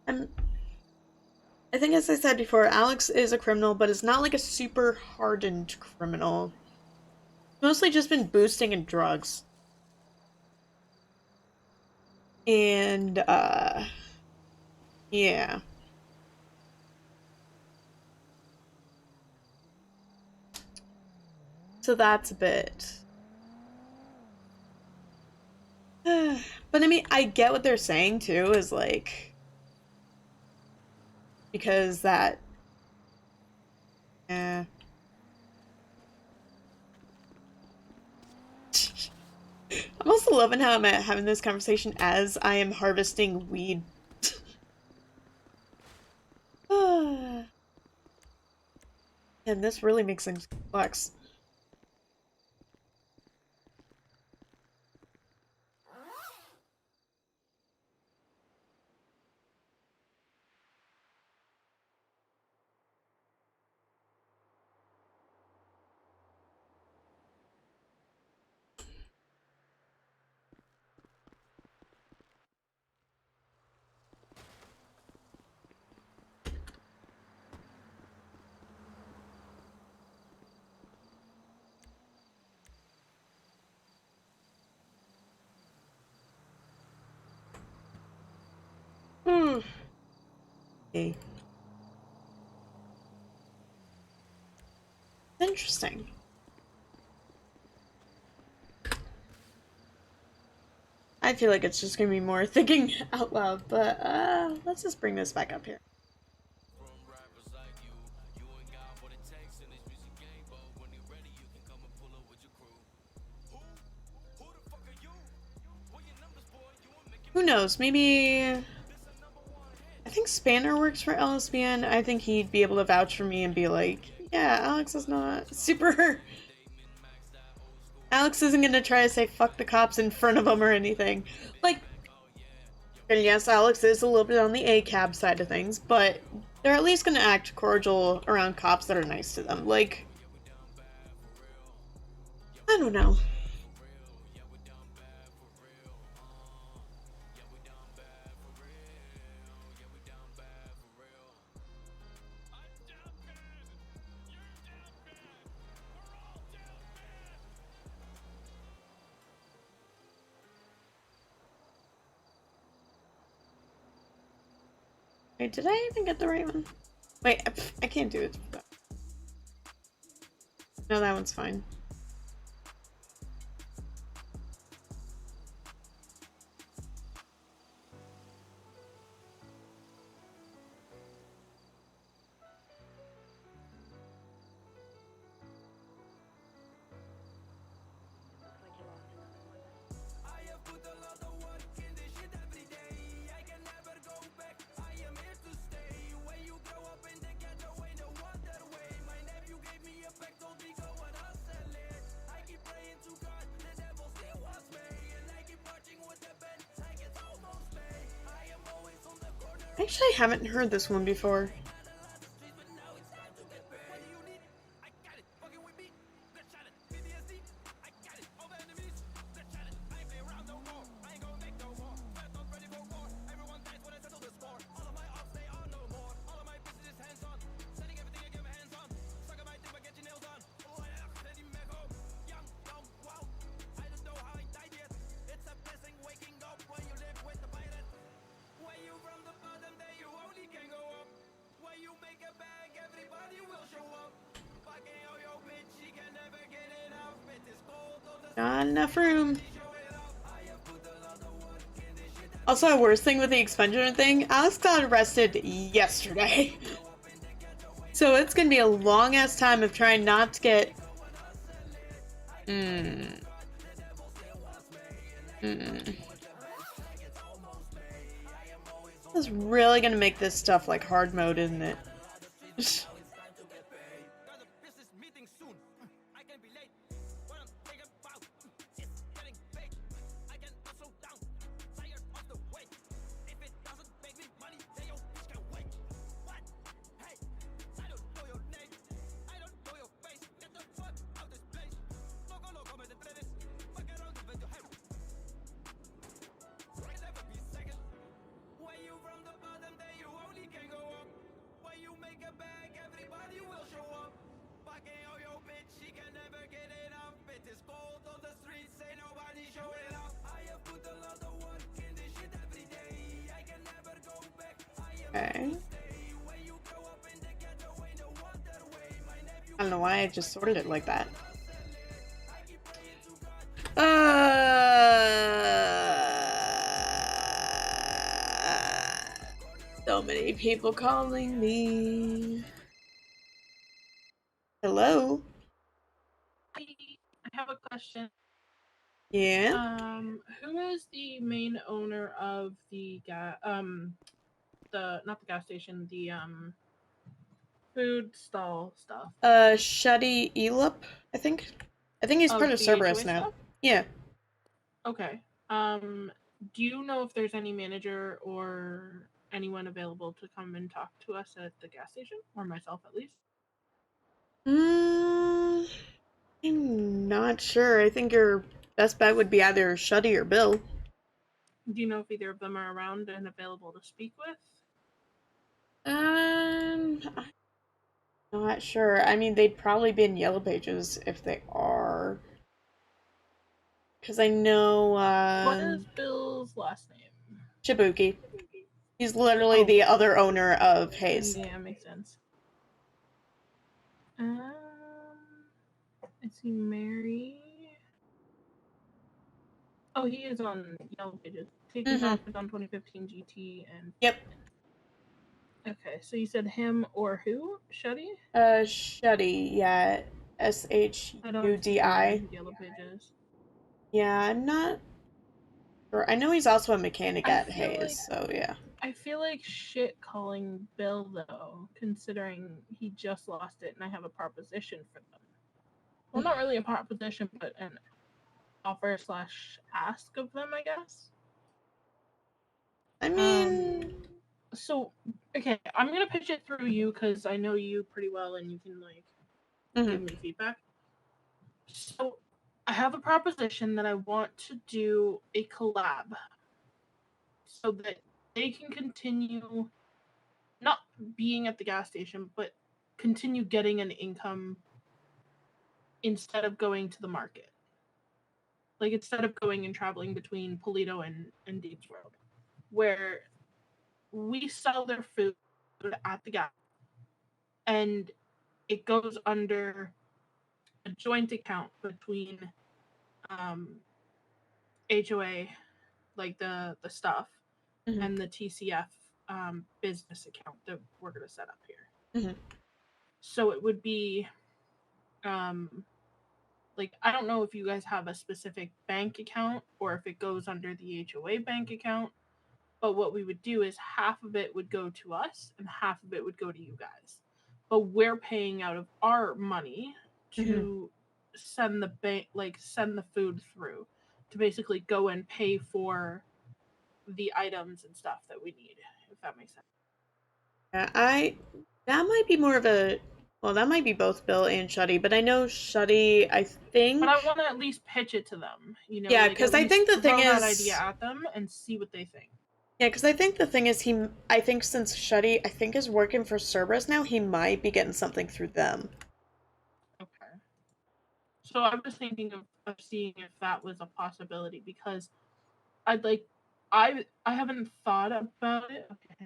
I think as I said before, Alyx is a criminal, but it's not like a super hardened criminal. Mostly just been boosting and drugs. And, yeah. So that's a bit. But I mean, I get what they're saying too, is like, because that, yeah. I'm also loving how I'm having this conversation as I am harvesting weed. And this really makes things complex. Okay. Interesting. I feel like it's just gonna be more thinking out loud, but let's just bring this back up here. Who knows? Maybe... I think Spanner works for LSBN. I think he'd be able to vouch for me and be like, yeah, Alyx is not super... Alyx isn't gonna try to say fuck the cops in front of him or anything. Like, and yes, Alyx is a little bit on the ACAB side of things, but they're at least gonna act cordial around cops that are nice to them. Like, I don't know. Wait, did I even get the right one? Wait, I can't do it. No, that one's fine. Actually, I haven't heard this one before. Not enough room. Also, a worst thing with the expunge thing, Alyx got arrested yesterday. So it's gonna be a long ass time of trying not to get... This is really gonna make this stuff like hard mode, isn't it? Okay. I don't know why I just sorted it like that. So many people calling me. Hello? I have a question. Yeah? Who is the main owner of the not the gas station, the food stall stuff? Shuddy Elup, I think. I think he's part of the Cerberus HOA now. stuff? Yeah. Okay. Do you know if there's any manager or anyone available to come and talk to us at the gas station, or myself at least? I'm not sure. I think your best bet would be either Shuddy or Bill. Do you know if either of them are around and available to speak with? I'm not sure. I mean, they'd probably be in Yellow Pages if they are. Because I know, What is Bill's last name? Shibuki. He's literally the other owner of Hayes. Yeah, makes sense. Is he Mary? Oh, he is on Yellow Pages. Taking off is on 2015 GT and. Yep. Okay, so you said him or who? Shuddy? Shuddy, yeah. SHUDI. Yellow Pages. Yeah, I'm not sure. I know he's also a mechanic at Hayes, so yeah. I feel like shit calling Bill though, considering he just lost it and I have a proposition for them. Well, not really a proposition, but an offer / ask of them, I guess. I mean, so okay, I'm gonna pitch it through you because I know you pretty well and you can like give me feedback. So I have a proposition that I want to do a collab so that they can continue not being at the gas station, but continue getting an income instead of going to the market. Like instead of going and traveling between Polito and Deep's World, where we sell their food at the gas and it goes under a joint account between HOA, like the stuff, and the TCF business account that we're going to set up here. So it would be like, I don't know if you guys have a specific bank account or if it goes under the HOA bank account, but what we would do is half of it would go to us and half of it would go to you guys. But we're paying out of our money to send the send the food through to basically go and pay for the items and stuff that we need, if that makes sense. Yeah, that might be more of a, well, that might be both Bill and Shuddy, but I know Shuddy, I think. But I want to at least pitch it to them, you know. Yeah, because I think the thing is, that idea at them and see what they think. Yeah, because I think the thing is, I think since Shuddy, I think, is working for Cerberus now, he might be getting something through them. Okay. So I was thinking of seeing if that was a possibility, because I'd like, I haven't thought about it. Okay.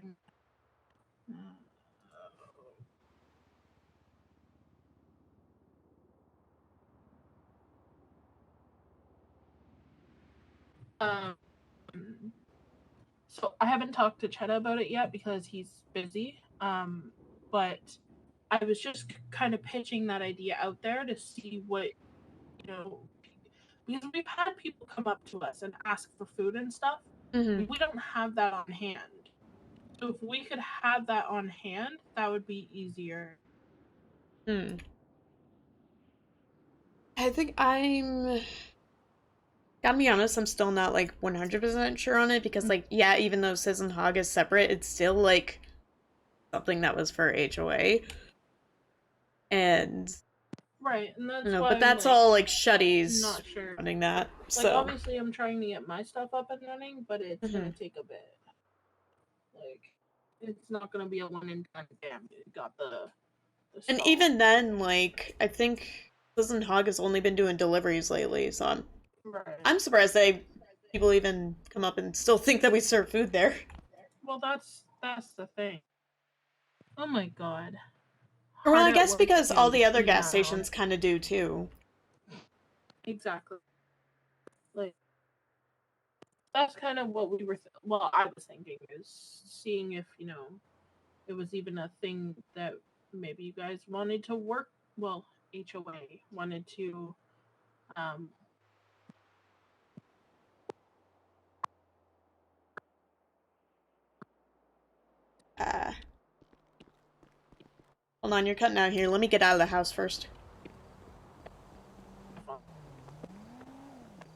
So I haven't talked to Chetta about it yet because he's busy. But I was just kind of pitching that idea out there to see what, you know, because we've had people come up to us and ask for food and stuff. We don't have that on hand. So if we could have that on hand, that would be easier. I think gotta be honest, I'm still not, like, 100% sure on it, because, like, yeah, even though Sis and Hog is separate, it's still, like, something that was for HOA. And... Right, and that's why, why but that's all, like, Shuddy's not sure. running that, Like, so... obviously I'm trying to get my stuff up and running, but it's gonna take a bit. Like... it's not gonna be a one and done. Damn, it got the And stall. even then, like, I think Listen Hog has only been doing deliveries lately, so I'm surprised people even come up and still think that we serve food there. Well, that's the thing. Oh my god. Well, Hard I at guess work because too, all the other being gas around. stations kind of do too. Exactly. Like, that's kind of what we were. I was thinking is seeing if it was even a thing that maybe you guys wanted to work. Well, HOA wanted to. Hold on, you're cutting out here. Let me get out of the house first.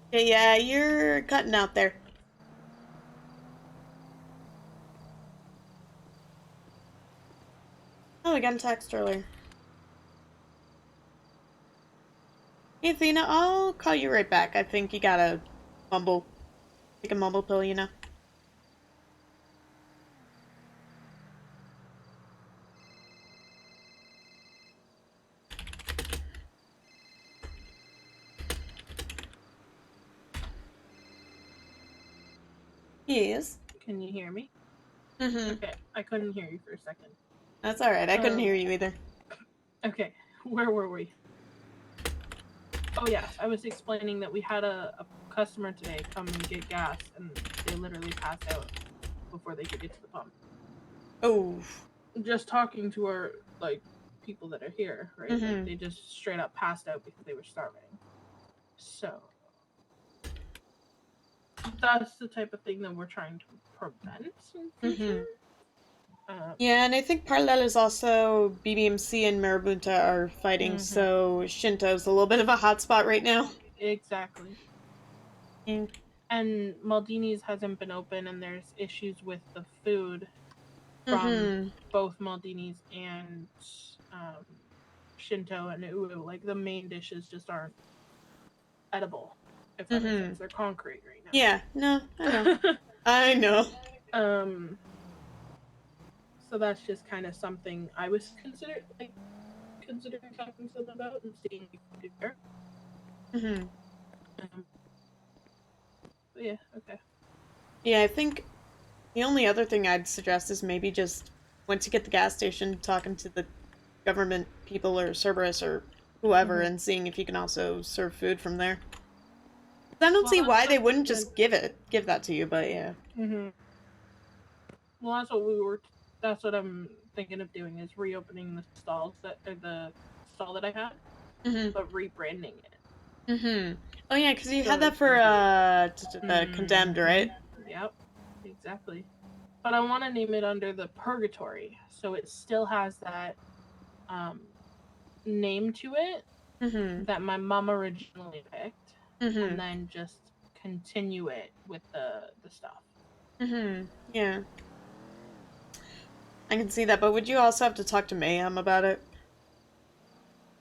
Okay, yeah, you're cutting out there. Oh, I got a text earlier. Hey, Athena, I'll call you right back. I think you gotta take a mumble pill, you know? Yes. Can you hear me? Mm-hmm. Okay, I couldn't hear you for a second. That's alright, I couldn't hear you either. Okay, where were we? Oh yeah, I was explaining that we had a customer today come and get gas, and they literally passed out before they could get to the pump. Oh. Just talking to our people that are here, right? Mhm. Like, they just straight up passed out because they were starving. So that's the type of thing that we're trying to prevent in future. Yeah, and I think Parallel is also BBMC and Marabunta are fighting, so Shinto's a little bit of a hotspot right now. Exactly. Mm. And Maldini's hasn't been open, and there's issues with the food from both Maldini's and Shinto and Uu. Like, the main dishes just aren't edible, if that makes sense. They're concrete right now. Yeah, no, I know. I know. So that's just kind of something I was considering talking to them about and seeing if we could care. But yeah, okay. Yeah, I think the only other thing I'd suggest is maybe just once you get the gas station, talking to the government people or Cerberus or whoever and seeing if you can also serve food from there. I don't see why they wouldn't just give that to you, but yeah. Well, that's what I'm thinking of doing, is reopening the stall that I had, but rebranding it. Oh yeah, because you had that for Condemned, right? Yep, exactly. But I want to name it under the Purgatory, so it still has that name to it that my mom originally picked, and then just continue it with the stuff. Yeah. I can see that, but would you also have to talk to Mayhem about it?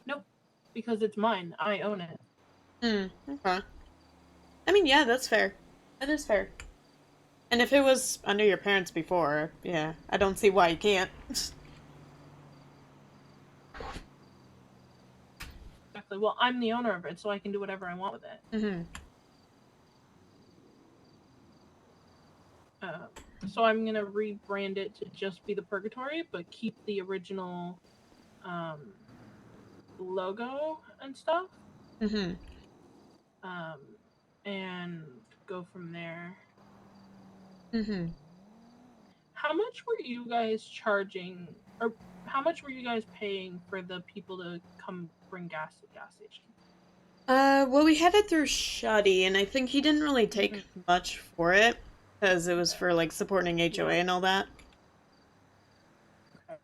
Nope, because it's mine. I own it. Okay. I mean, yeah, that's fair. That is fair. And if it was under your parents before, yeah, I don't see why you can't. Exactly. Well, I'm the owner of it, so I can do whatever I want with it. So I'm gonna rebrand it to just be the Purgatory, but keep the original logo and stuff. And go from there. How much were you guys charging, or how much were you guys paying for the people to come bring gas to the gas station? Well, we had it through Shuddy, and I think he didn't really take much for it, because it was for, like, supporting HOA and all that. Okay.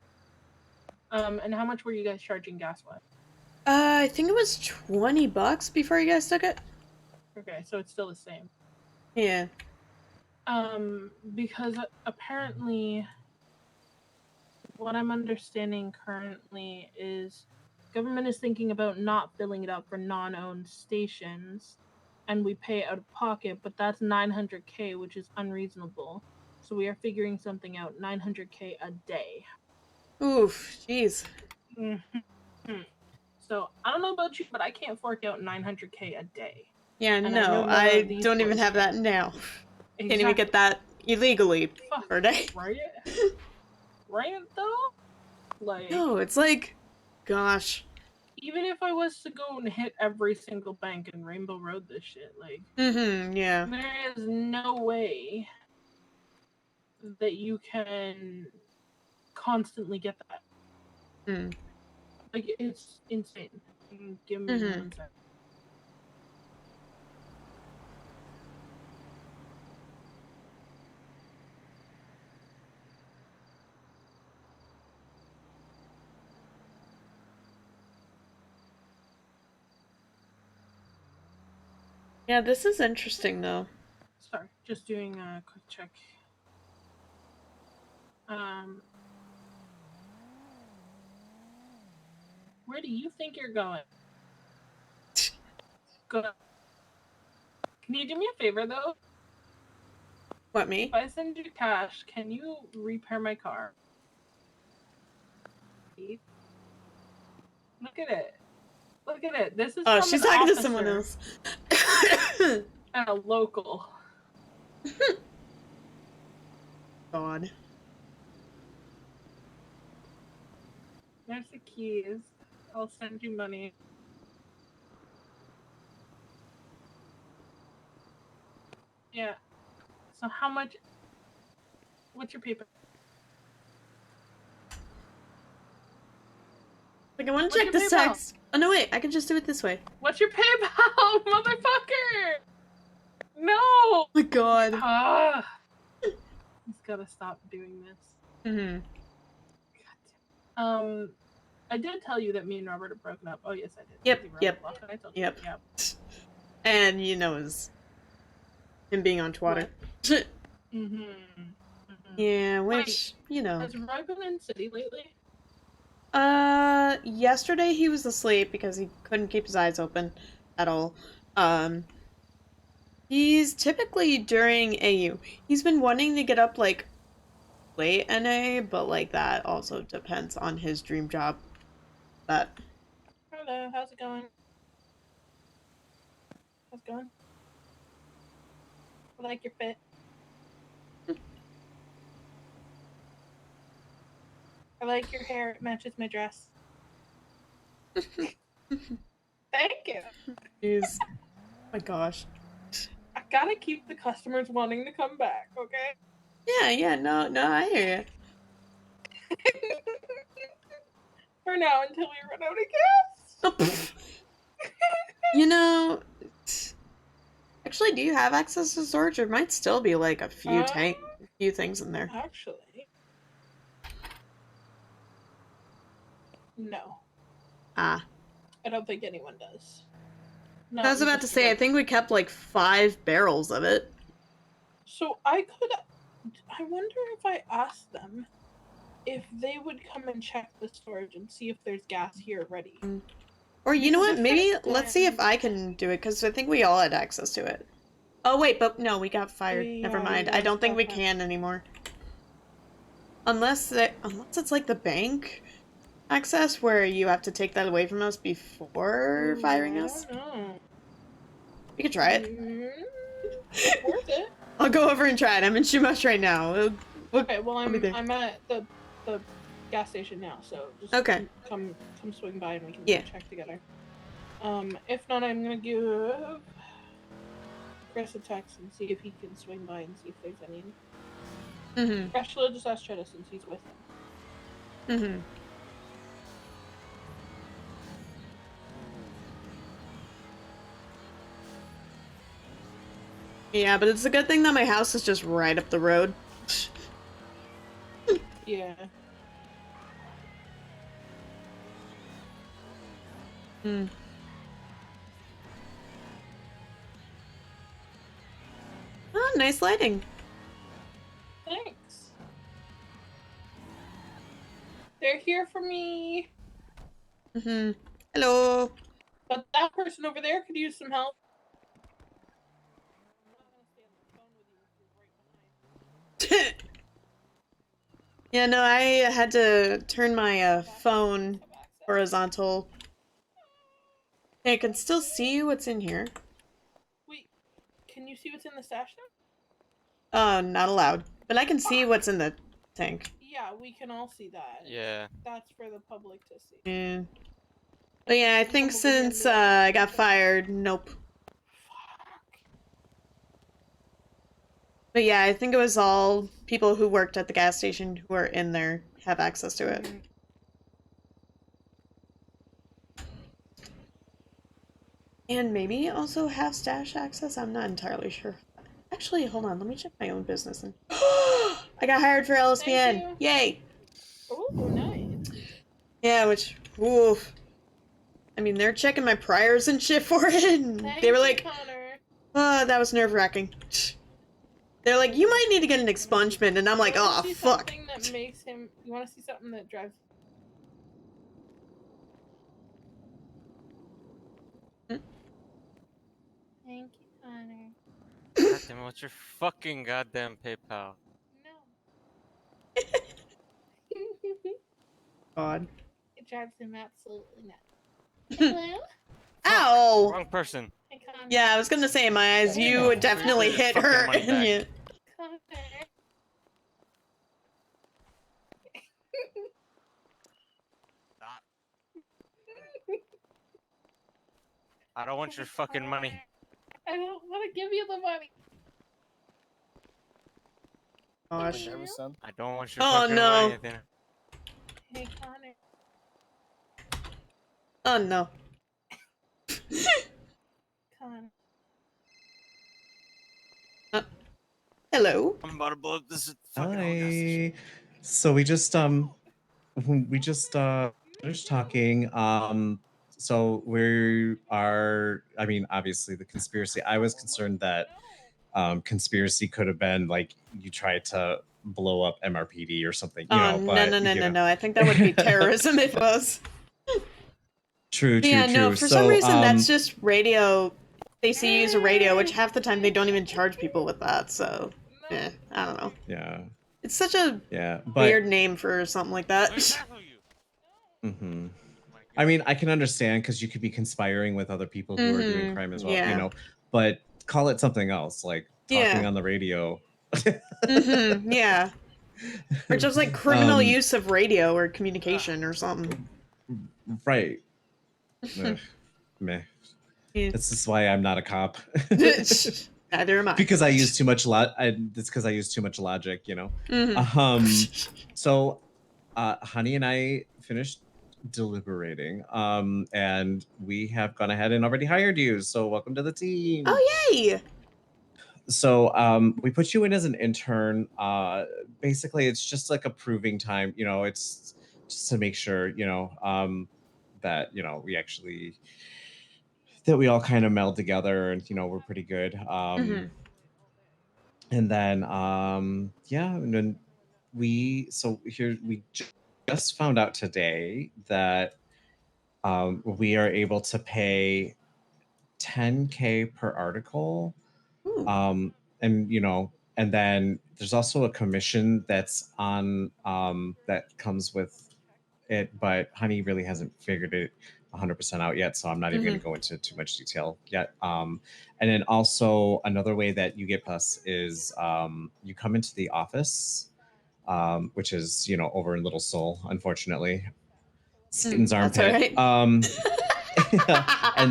And how much were you guys charging gas-wise? I think it was $20 before you guys took it. Okay, so it's still the same. Yeah. Because apparently, what I'm understanding currently is government is thinking about not filling it up for non-owned stations, and we pay out of pocket, but that's $900K, which is unreasonable. So we are figuring something out. 900K a day. Oof, jeez. So I don't know about you, but I can't fork out 900K a day. Yeah, And no, none I of these don't even boys have that can. now. Can't even Exactly. get that illegally per day. Right? Right though? Like, No, it's like, gosh. even if I was to go and hit every single bank in Rainbow Road this shit, like, Yeah. there is no way that you can constantly get that. Like, it's insane. Give me 1 second. Yeah, this is interesting though. Sorry, just doing a quick check. Where do you think you're going? Go. Can you do me a favor though? What, me? If I send you cash, can you repair my car? Look at it. Look at it. This is Oh, from she's an talking to officer someone else. and a local. God. There's the keys. I'll send you money. Yeah. So how much? What's your paper? Like, I want What's to check your this PayPal? text. Oh, no, wait. I can just do it this way. What's your PayPal, motherfucker? No! Oh my god. He's gotta stop doing this. I did tell you that me and Robert have broken up. Oh, yes, I did. Yep, Easy, yep, Robert. I told you. yep. Yep. And, you know, is him being on Twitter. Yeah, which, you know. Has Roy been in city lately? Yesterday he was asleep because he couldn't keep his eyes open at all. He's typically during AU. He's been wanting to get up, like, late NA, but, like, that also depends on his dream job. But... Hello, how's it going? How's it going? I like your fit. I like your hair. It matches my dress. Thank you. Jeez. Oh my gosh. I gotta keep the customers wanting to come back, okay? Yeah, no, I hear you. For now, until we run out of gas. You know, actually, do you have access to storage? There might still be like a few few things in there. Actually, no. Ah. I don't think anyone does. I was about to say, I think we kept like 5 barrels of it. So I wonder if I asked them if they would come and check the storage and see if there's gas here ready. Or you know what, maybe let's see if I can do it, because I think we all had access to it. Oh wait, but no, we got fired. Never mind. I don't think we can anymore. Unless it's like the bank access where you have to take that away from us before firing us. You could try it. Worth it. I'll go over and try it. I'm in Shumash right now. Okay, well I'm at the gas station now, so just come swing by and we can check together. If not, I'm gonna give Chris a text and see if he can swing by and see if there's any. Actually, I'll just ask Cheddar since he's with him. Yeah, but it's a good thing that my house is just right up the road. Yeah. Oh, nice lighting. Thanks. They're here for me. Hello. But that person over there could use some help. Yeah, no, I had to turn my phone horizontal. Hey, I can still see what's in here. Wait, can you see what's in the stash now? Not allowed. But I can see what's in the tank. Yeah, we can all see that. Yeah. That's for the public to see. Yeah. But yeah, I think since I got fired, nope. But yeah, I think it was all people who worked at the gas station who are in there have access to it. And maybe also have stash access? I'm not entirely sure. Actually, hold on, let me check my own business. And I got hired for LSBN! Yay! Oh, nice. Yeah, which, oof. I mean, they're checking my priors and shit for it, and they were like, oh, that was nerve-wracking. They're like, you might need to get an expungement, and I'm like, oh, fuck. Something that makes him. You want to see something that drives. Thank you, Connor. Goddamn, what's your fucking goddamn PayPal? God. It drives him absolutely nuts. Hello? Ow! Wrong person. Yeah, I was gonna say, my eyes, you definitely hit Fucking her, money and back. you... I don't want your fucking money. I don't want to give you the money. Gosh. I don't want your Oh, fucking no. money. Athena. Hey, Connor. Oh, no. Connor. Hello? I'm about to blow up this fucking Hi. So we just finished talking. So we are. I mean, obviously the conspiracy. I was concerned that conspiracy could have been like you tried to blow up MRPD or something. You know, but No. I think that would be terrorism if it was. True. Yeah, no, for some So, reason that's just radio. They see you use a radio, which half the time they don't even charge people with that, so... I don't know. Yeah. It's such a but, weird name for something like that. Mm-hmm. I mean, I can understand because you could be conspiring with other people who are doing crime as well, yeah. you know, but call it something else, like talking on the radio. Yeah. Or just like criminal use of radio or communication or something. Right. Ugh, meh. This is why I'm not a cop. Neither am I. Because I use too much it's because I use too much logic, you know. So Honey and I finished deliberating, and we have gone ahead and already hired you. So welcome to the team. Oh yay! So we put you in as an intern. Basically, it's just like a proving time. You know, it's just to make sure, you know, that we actually that we all kind of meld together, and we're pretty good. And then yeah, and then we just found out today that we are able to pay $10K per article. And and then there's also a commission that's on that comes with it, but Honey really hasn't figured it 100% out yet, so I'm not even going to go into too much detail yet. And then also another way that you get plus is you come into the office, which is over in Little Seoul, unfortunately, Satan's armpit. And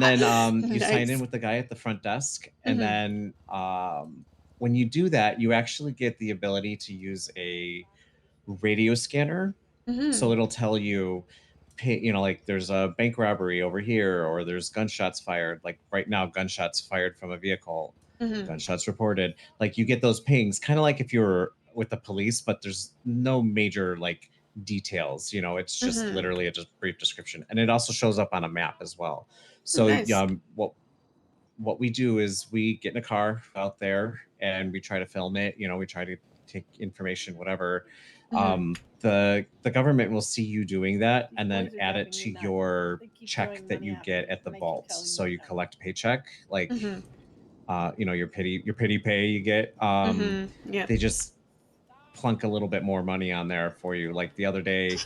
then you sign in with the guy at the front desk, and then when you do that, you actually get the ability to use a radio scanner. So it'll tell you, like there's a bank robbery over here, or there's gunshots fired. Like right now, gunshots fired from a vehicle, gunshots reported. Like you get those pings, kind of like if you were with the police, but there's no major like details. It's just literally a just brief description, and it also shows up on a map as well. So what we do is we get in a car out there and we try to film it. We try to take information, whatever. The government will see you doing that and then add it to your check that you get at the vault. So you collect paycheck, like your pity pay you get. They just plunk a little bit more money on there for you. Like the other day,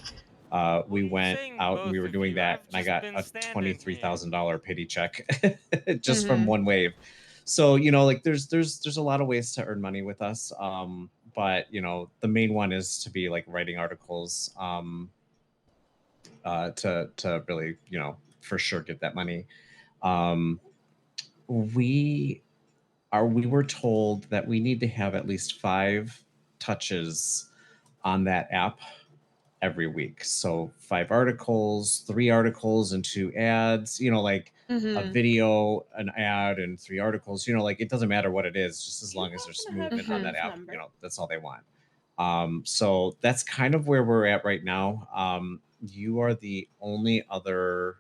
we went out and we were doing that, and I got a $23,000 pity check just from one wave. So like there's a lot of ways to earn money with us. But the main one is to be like writing articles to really for sure get that money. We were told that we need to have at least 5 touches on that app every week. So 5 articles, 3 articles and 2 ads, like a video, an ad, and 3 articles, like it doesn't matter what it is, just as long as there's movement on that app, that's all they want. So that's kind of where we're at right now. You are the only other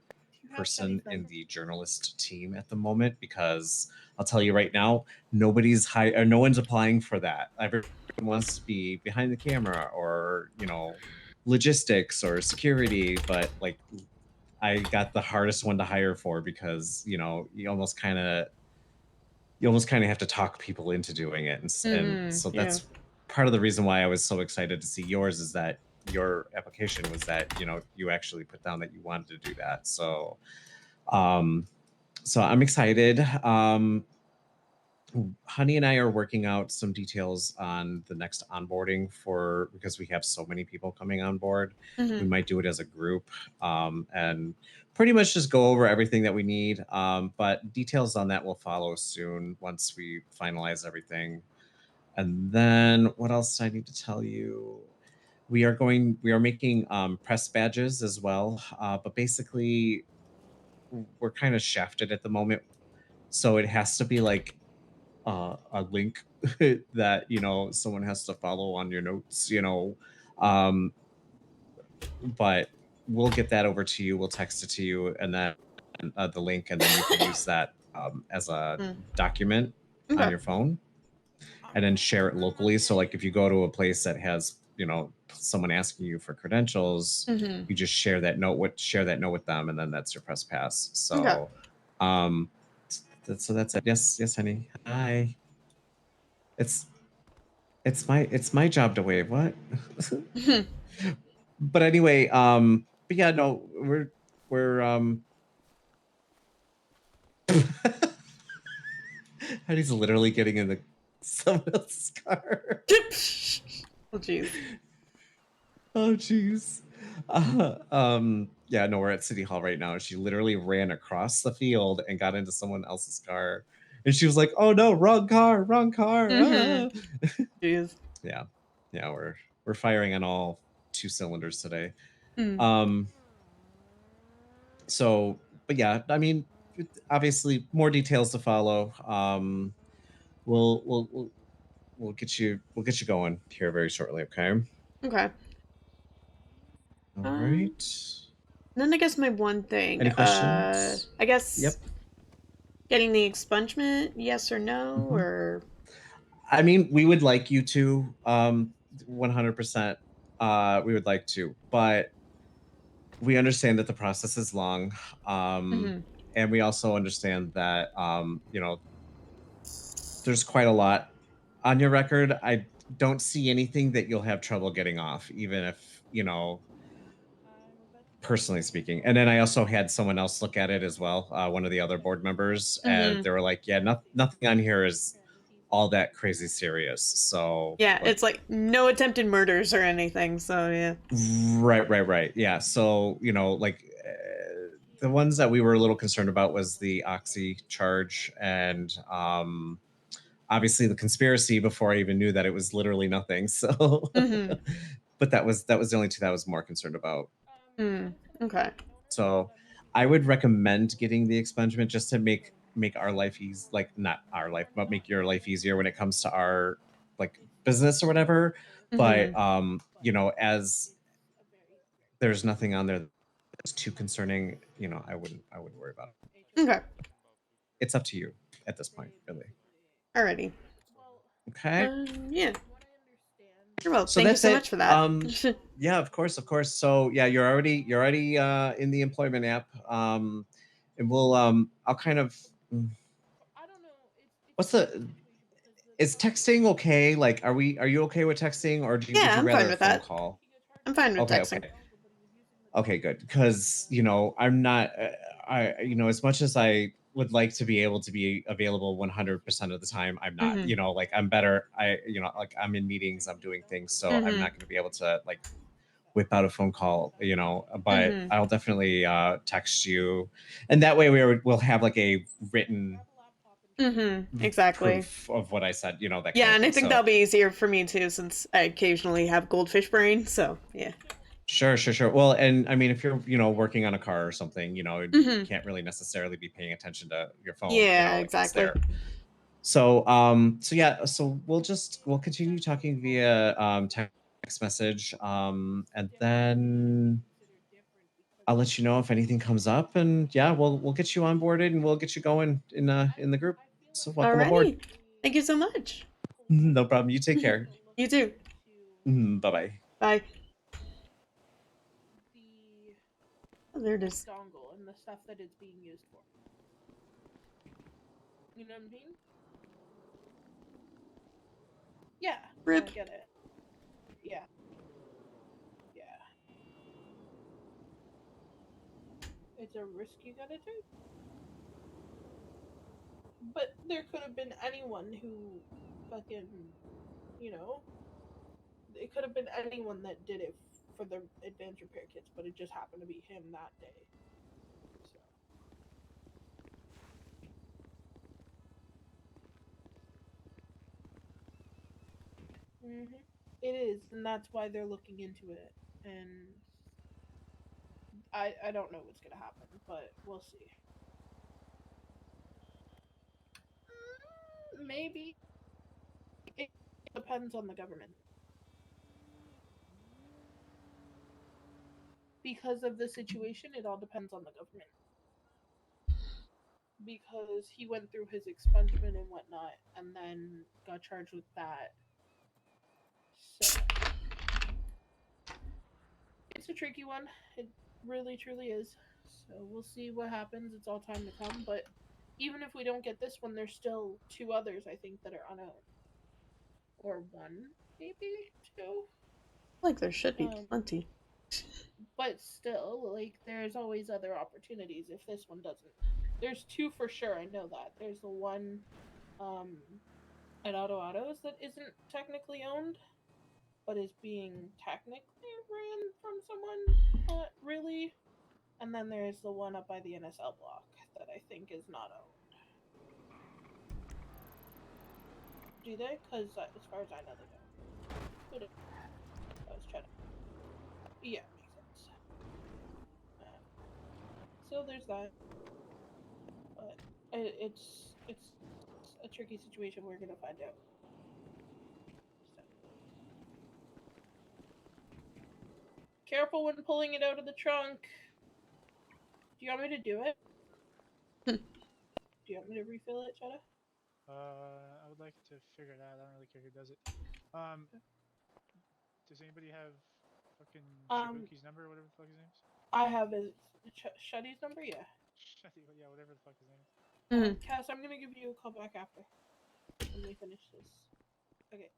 person in the journalist team at the moment, because I'll tell you right now, no one's applying for that. Everyone wants to be behind the camera or logistics or security, but like I got the hardest one to hire for, because you almost kind of have to talk people into doing it, and so that's part of the reason why I was so excited to see yours, is that your application was that you actually put down that you wanted to do that. So so I'm excited. Honey and I are working out some details on the next onboarding because we have so many people coming on board. We might do it as a group and pretty much just go over everything that we need. But details on that will follow soon once we finalize everything. And then what else do I need to tell you? We are making press badges as well. But basically, we're kind of shafted at the moment. So it has to be like a link that someone has to follow on your notes, but we'll get that over to you. We'll text it to you, and then the link, and then you can use that as a document on your phone, and then share it locally. So like if you go to a place that has someone asking you for credentials, you just share that note with them, and then that's your press pass. So so that's it. Yes, honey. Hi. It's my job to wave. What? But anyway, but yeah, no, we're Honey's literally getting in someone else's car. Oh jeez. Oh jeez. Yeah, no, we're at City Hall right now. She literally ran across the field and got into someone else's car. And she was like, "Oh no, wrong car." Jeez. Yeah, we're firing on all 2 cylinders today. So, but yeah, I mean, obviously more details to follow. We'll get you going here very shortly. Okay. Okay. All right. Then I guess my one thing. Any questions? I guess. Yep. Getting the expungement, yes or no, or. I mean, we would like you to, 100%. We would like to, but we understand that the process is long, and we also understand that there's quite a lot on your record. I don't see anything that you'll have trouble getting off, even if personally speaking. And then I also had someone else look at it as well, one of the other board members, and they were like, "Yeah, nothing on here is all that crazy serious." So yeah, it's like no attempted murders or anything. So yeah. Right. Yeah. So like the ones that we were a little concerned about was the Oxy charge, and obviously the conspiracy before I even knew that it was literally nothing. So, but that was the only 2 that I was more concerned about. Okay. So I would recommend getting the expungement just to make our life easy, like not our life, but make your life easier when it comes to our like business or whatever. But as there's nothing on there that's too concerning, I wouldn't worry about it. Okay. It's up to you at this point, really. Alrighty. Okay. Yeah. You're welcome. So Thank you that's so it. much for that. Yeah, of course. So yeah, you're already in the employment app. And we'll I'll kind of what's the is texting okay? Like, are you okay with texting, or would you I'm rather fine a with phone that. call? I'm fine with Okay, texting. okay. Okay, good. Because, I'm not, as much as I would like to be able to be available 100% of the time, I'm not. Mhm. Like, I'm better. Like, I'm in meetings, I'm doing things, so I'm Mhm. not going to be able to, like, whip out a phone call, but Mhm. I'll definitely text you. And that way we'll have, like, a written Exactly. proof of what I said, that kind Yeah, of and thing. I think So, that'll be easier for me too, since I occasionally have goldfish brain. So yeah. Sure. Well, and I mean, if you're, working on a car or something, you Mhm. can't really necessarily be paying attention to your phone, Yeah, if it's exactly. there. So, yeah, so we'll continue talking via text message, and then I'll let you know if anything comes up, and yeah, we'll get you onboarded and we'll get you going in the group. So welcome aboard. Alrighty. Thank you so much. No problem. You take care. You too. Bye bye. Bye. The Oh, there it is. dongle and the stuff that it's being used for. You know what I mean? Yeah. Rip. I get it. Yeah. Yeah. It's a risk you gotta take. But there could have been anyone who fucking, it could have been anyone that did it for the advanced repair kits, but it just happened to be him that day. So. It is, and that's why they're looking into it. And I don't know what's gonna happen, but we'll see. Maybe it depends on the government. Because of the situation, it all depends on the government. Because he went through his expungement and whatnot, and then got charged with that. So it's a tricky one. It really, truly is. So we'll see what happens. It's all time to come. But even if we don't get this one, there's still 2 others I think that are unowned, or 1, maybe 2. Like there should be plenty. But still, like, there's always other opportunities if this one doesn't. There's 2 for sure, I know that. There's the one at Autos that isn't technically owned, but is being technically ran from someone, not really. And then there's the one up by the NSL block that I think is not owned. Do they? Because as far as I know, they don't. Who did? I was trying to. Yeah, makes sense. So there's that. But it's a tricky situation. We're gonna find out. So. Careful when pulling it out of the trunk. Do you want me to do it? Do you want me to refill it, Chetta? I would like to figure it out. I don't really care who does it. Does anybody have fucking Shibuki's number or whatever the fuck his name is? I have his Shuddy's number, yeah. Shuddy, yeah, whatever the fuck his name is. Cass, I'm gonna give you a call back after. When we finish this. Okay.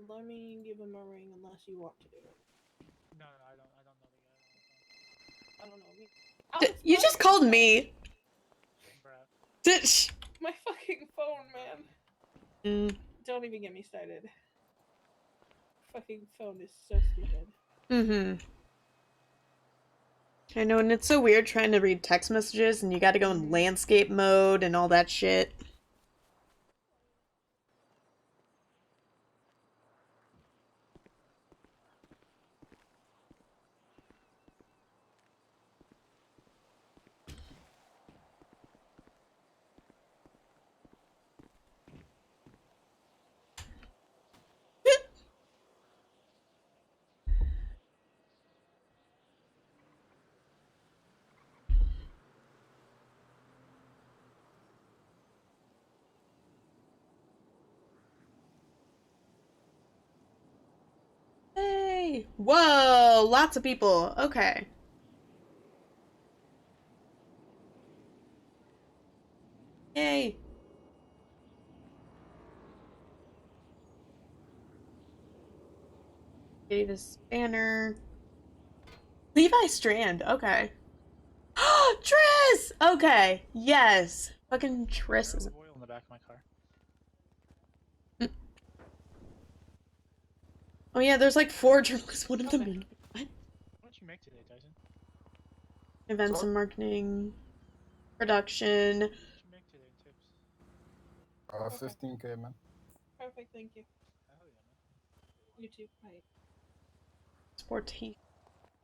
Let me give him a ring unless you want to do it. No, I don't know the guy. I don't know. You just called me. Bruh. My fucking phone, man. Don't even get me started. Fucking phone is so stupid. I know, and it's so weird trying to read text messages and you gotta go in landscape mode and all that shit. Hey! Whoa! Lots of people. Okay. Yay. Davis Banner. Levi Strand. Okay. Triss! Okay. Yes. Fucking Triss is. Oil in the back of my car. Oh yeah, there's like 4 journalists. One of them. What? What did you make today, Tyson? Events and marketing, production. What did you make today in tips? 15K, man. Perfect, thank you. Hell yeah, man. You too. Bye. Sporty.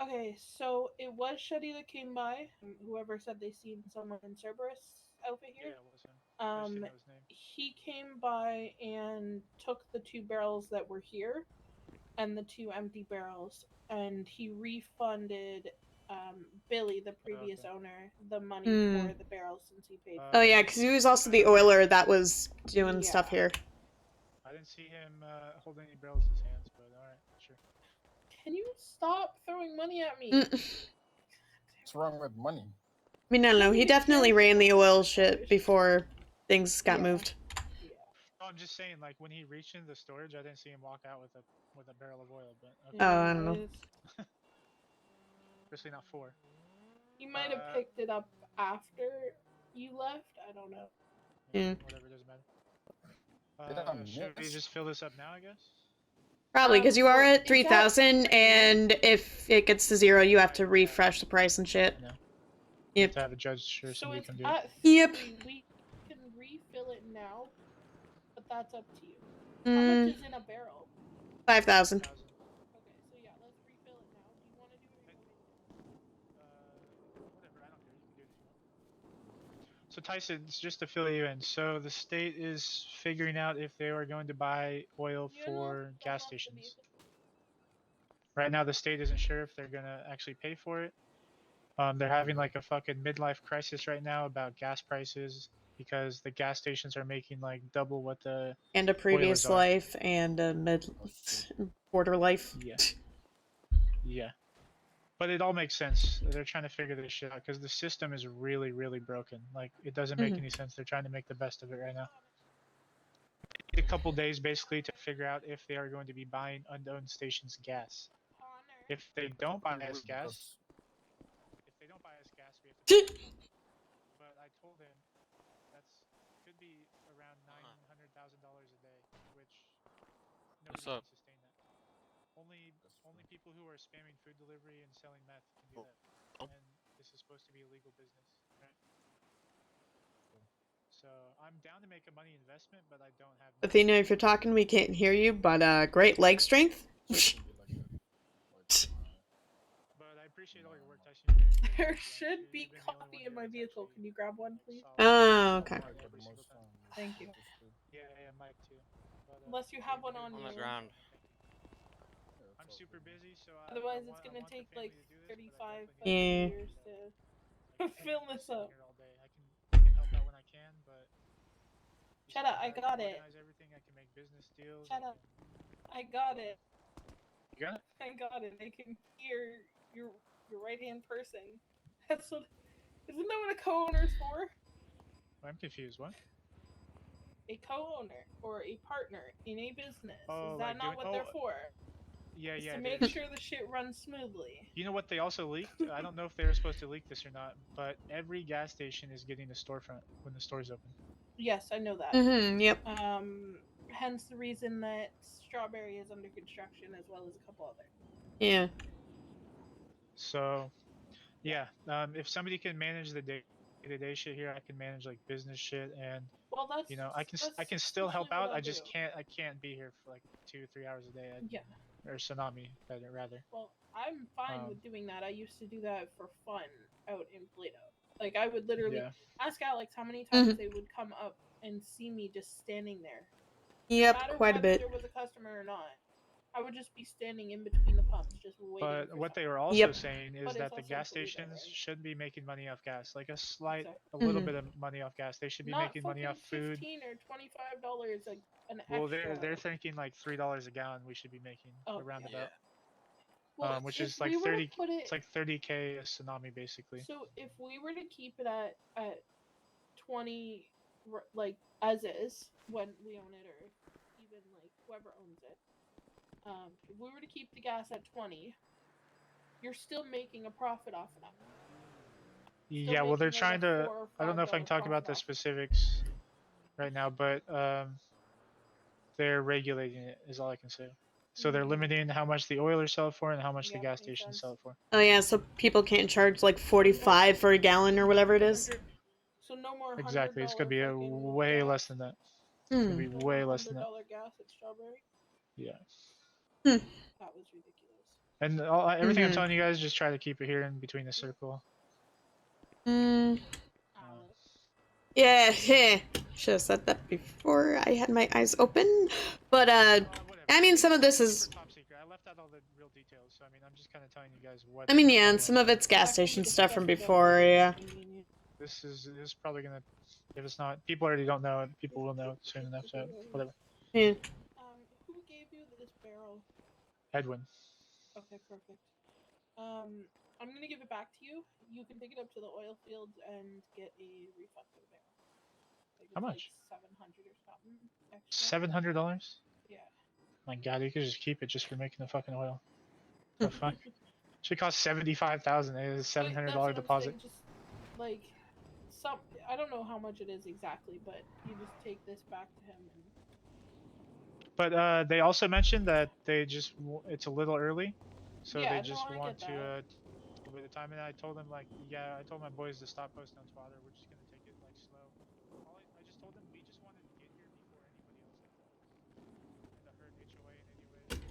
Okay, so it was Shuddy that came by. Whoever said they seen someone in Cerberus outfit here. Yeah, it was him. I just didn't know his name. He came by and took the 2 barrels that were here and the 2 empty barrels, and he refunded Billy, the previous owner, the money for the barrels since he paid. Oh yeah, because he was also the oiler that was doing stuff here. I didn't see him hold any barrels in his hands, but alright, sure. Can you stop throwing money at me? What's wrong with money? I mean, I don't know. He definitely ran the oil shit before things got moved. No, I'm just saying, like when he reached into the storage, I didn't see him walk out with a barrel of oil. But okay. Oh, I don't know. Especially not 4. You might have picked it up after you left. I don't know. Yeah. Whatever, doesn't matter. Should we just fill this up now, I guess? Probably, because you are at 3,000, and if it gets to 0, you have to refresh the price and shit. No. Yep. To have a judge or So somebody it's come do at it. Yep. 3. We can refill it now, but that's up to you. How much is in a barrel? 5,000. Okay, so yeah, let's refill it now. Do you want to do it or you want me to do it? Whatever, I don't care. You can do it if you want. So Tyson, just to fill you in, so the state is figuring out if they are going to buy oil for gas stations. Right now, the state isn't sure if they're gonna actually pay for it. They're having like a fucking midlife crisis right now about gas prices because the gas stations are making like double what the And a previous oilers are. life, and a border life. Yeah. Yeah. But it all makes sense. They're trying to figure this shit out because the system is really, really broken. Like, it doesn't make any sense. They're trying to make the best of it right now. A couple days basically to figure out if they are going to be buying unknown stations gas. If they don't buy us gas, we have to. But I told him could be around $900,000 a day, which nobody can sustain that. Only people who are spamming food delivery and selling meth can do that. And this is supposed to be a legal business, right? So I'm down to make a money investment, but I don't have. Athena, if you're talking, we can't hear you, but great leg strength. But I appreciate all your work, Tyson. There should be coffee in my vehicle. Can you grab one, please? Oh, okay. Thank you. Yeah, Mike too. But, Unless you have one on On you. the ground. I'm super busy, so Otherwise, it's gonna take like 35 Yeah. years to fill this up. I can help out when I can, but Shut up! I got it. organize everything. I can make business deals. Shut up! I got it. You got it? I got it. I can hear your right hand person. That's what. Isn't that what a co-owner is for? I'm confused. What? A co-owner or a partner in a business. Oh, Is that like not what they're for? Yeah, It's yeah. to it make is. sure the shit runs smoothly. You know what they also leaked? I don't know if they were supposed to leak this or not, but every gas station is getting a storefront when the store's open. Yes, I know that. Yep. Hence the reason that Strawberry is under construction as well as a couple other. Yeah. So, yeah, if somebody can manage the day-to-day shit here, I can manage like business shit, and well, that's, you know, I can still help out. I just can't be here for like 2-3 hours a day. Yeah. Or Tsunami, rather. Well, I'm fine with doing that. I used to do that for fun out in Plato. Like, I would literally ask Alyx how many times they would come up and see me just standing there. Yep, no matter quite a whether bit. there was a customer or not. I would just be standing in between the pumps, just waiting. But for what they someone. were also saying is But that it's the also gas Toledo, stations right? should be making money off gas, like a Exactly. little bit of money off gas. They should be Not making money off food. $15 or $25 like an Well, extra. they're thinking like $3 a gallon. We should be making around about. Well, Which if is like we were to 30. put it- It's like 30K a Tsunami basically. So if we were to keep it at 20 like as is when we own it, or even like whoever owns it. If we were to keep the gas at 20, you're still making a profit off of that. Yeah, well, they're making, like, trying a to. $4 or I don't know if I can $5 talk about the profit off. specifics right now, but they're regulating it. Is all I can say. So they're limiting how much the oilers sell it for and how much the gas stations sell it for. Oh yeah, so people can't charge like 45 for a gallon or whatever it is. So no more $100 Exactly. It's gonna be a fucking way gas. less than that. It's gonna be No way more less than that. $100 gas at Strawberry. Yeah. That was ridiculous. And everything I'm telling you guys, just try to keep it here in between the circle. Mm. Yeah, should have said that before I had my eyes open. But I mean, some of this is. Top secret. I left out all the real details, so I mean, I'm just kind of telling you guys what. I mean, yeah, and some of it's gas station stuff from before, yeah. This is probably gonna. If it's not, people already don't know it. People will know soon enough. So whatever. Yeah. Who gave you this barrel? Edwin. Okay, perfect. I'm gonna give it back to you. You can take it up to the oil fields and get a refund for the barrel. Like, How much? Like 700 or something. Extra. $700. Yeah. My God, you could just keep it just for making the fucking oil. The fuck? Should cost $75,000. It is $700 deposit. Saying, just like I don't know how much it is exactly, but you just take this back to him. But they also mentioned that it's a little early, so Yeah, they just want to over the time. And I told them like, yeah, I told my boys to stop posting on Twitter. We're just gonna take it like slow. I just told them we just wanted to get here before anybody else did. And to hurt HOA in any way.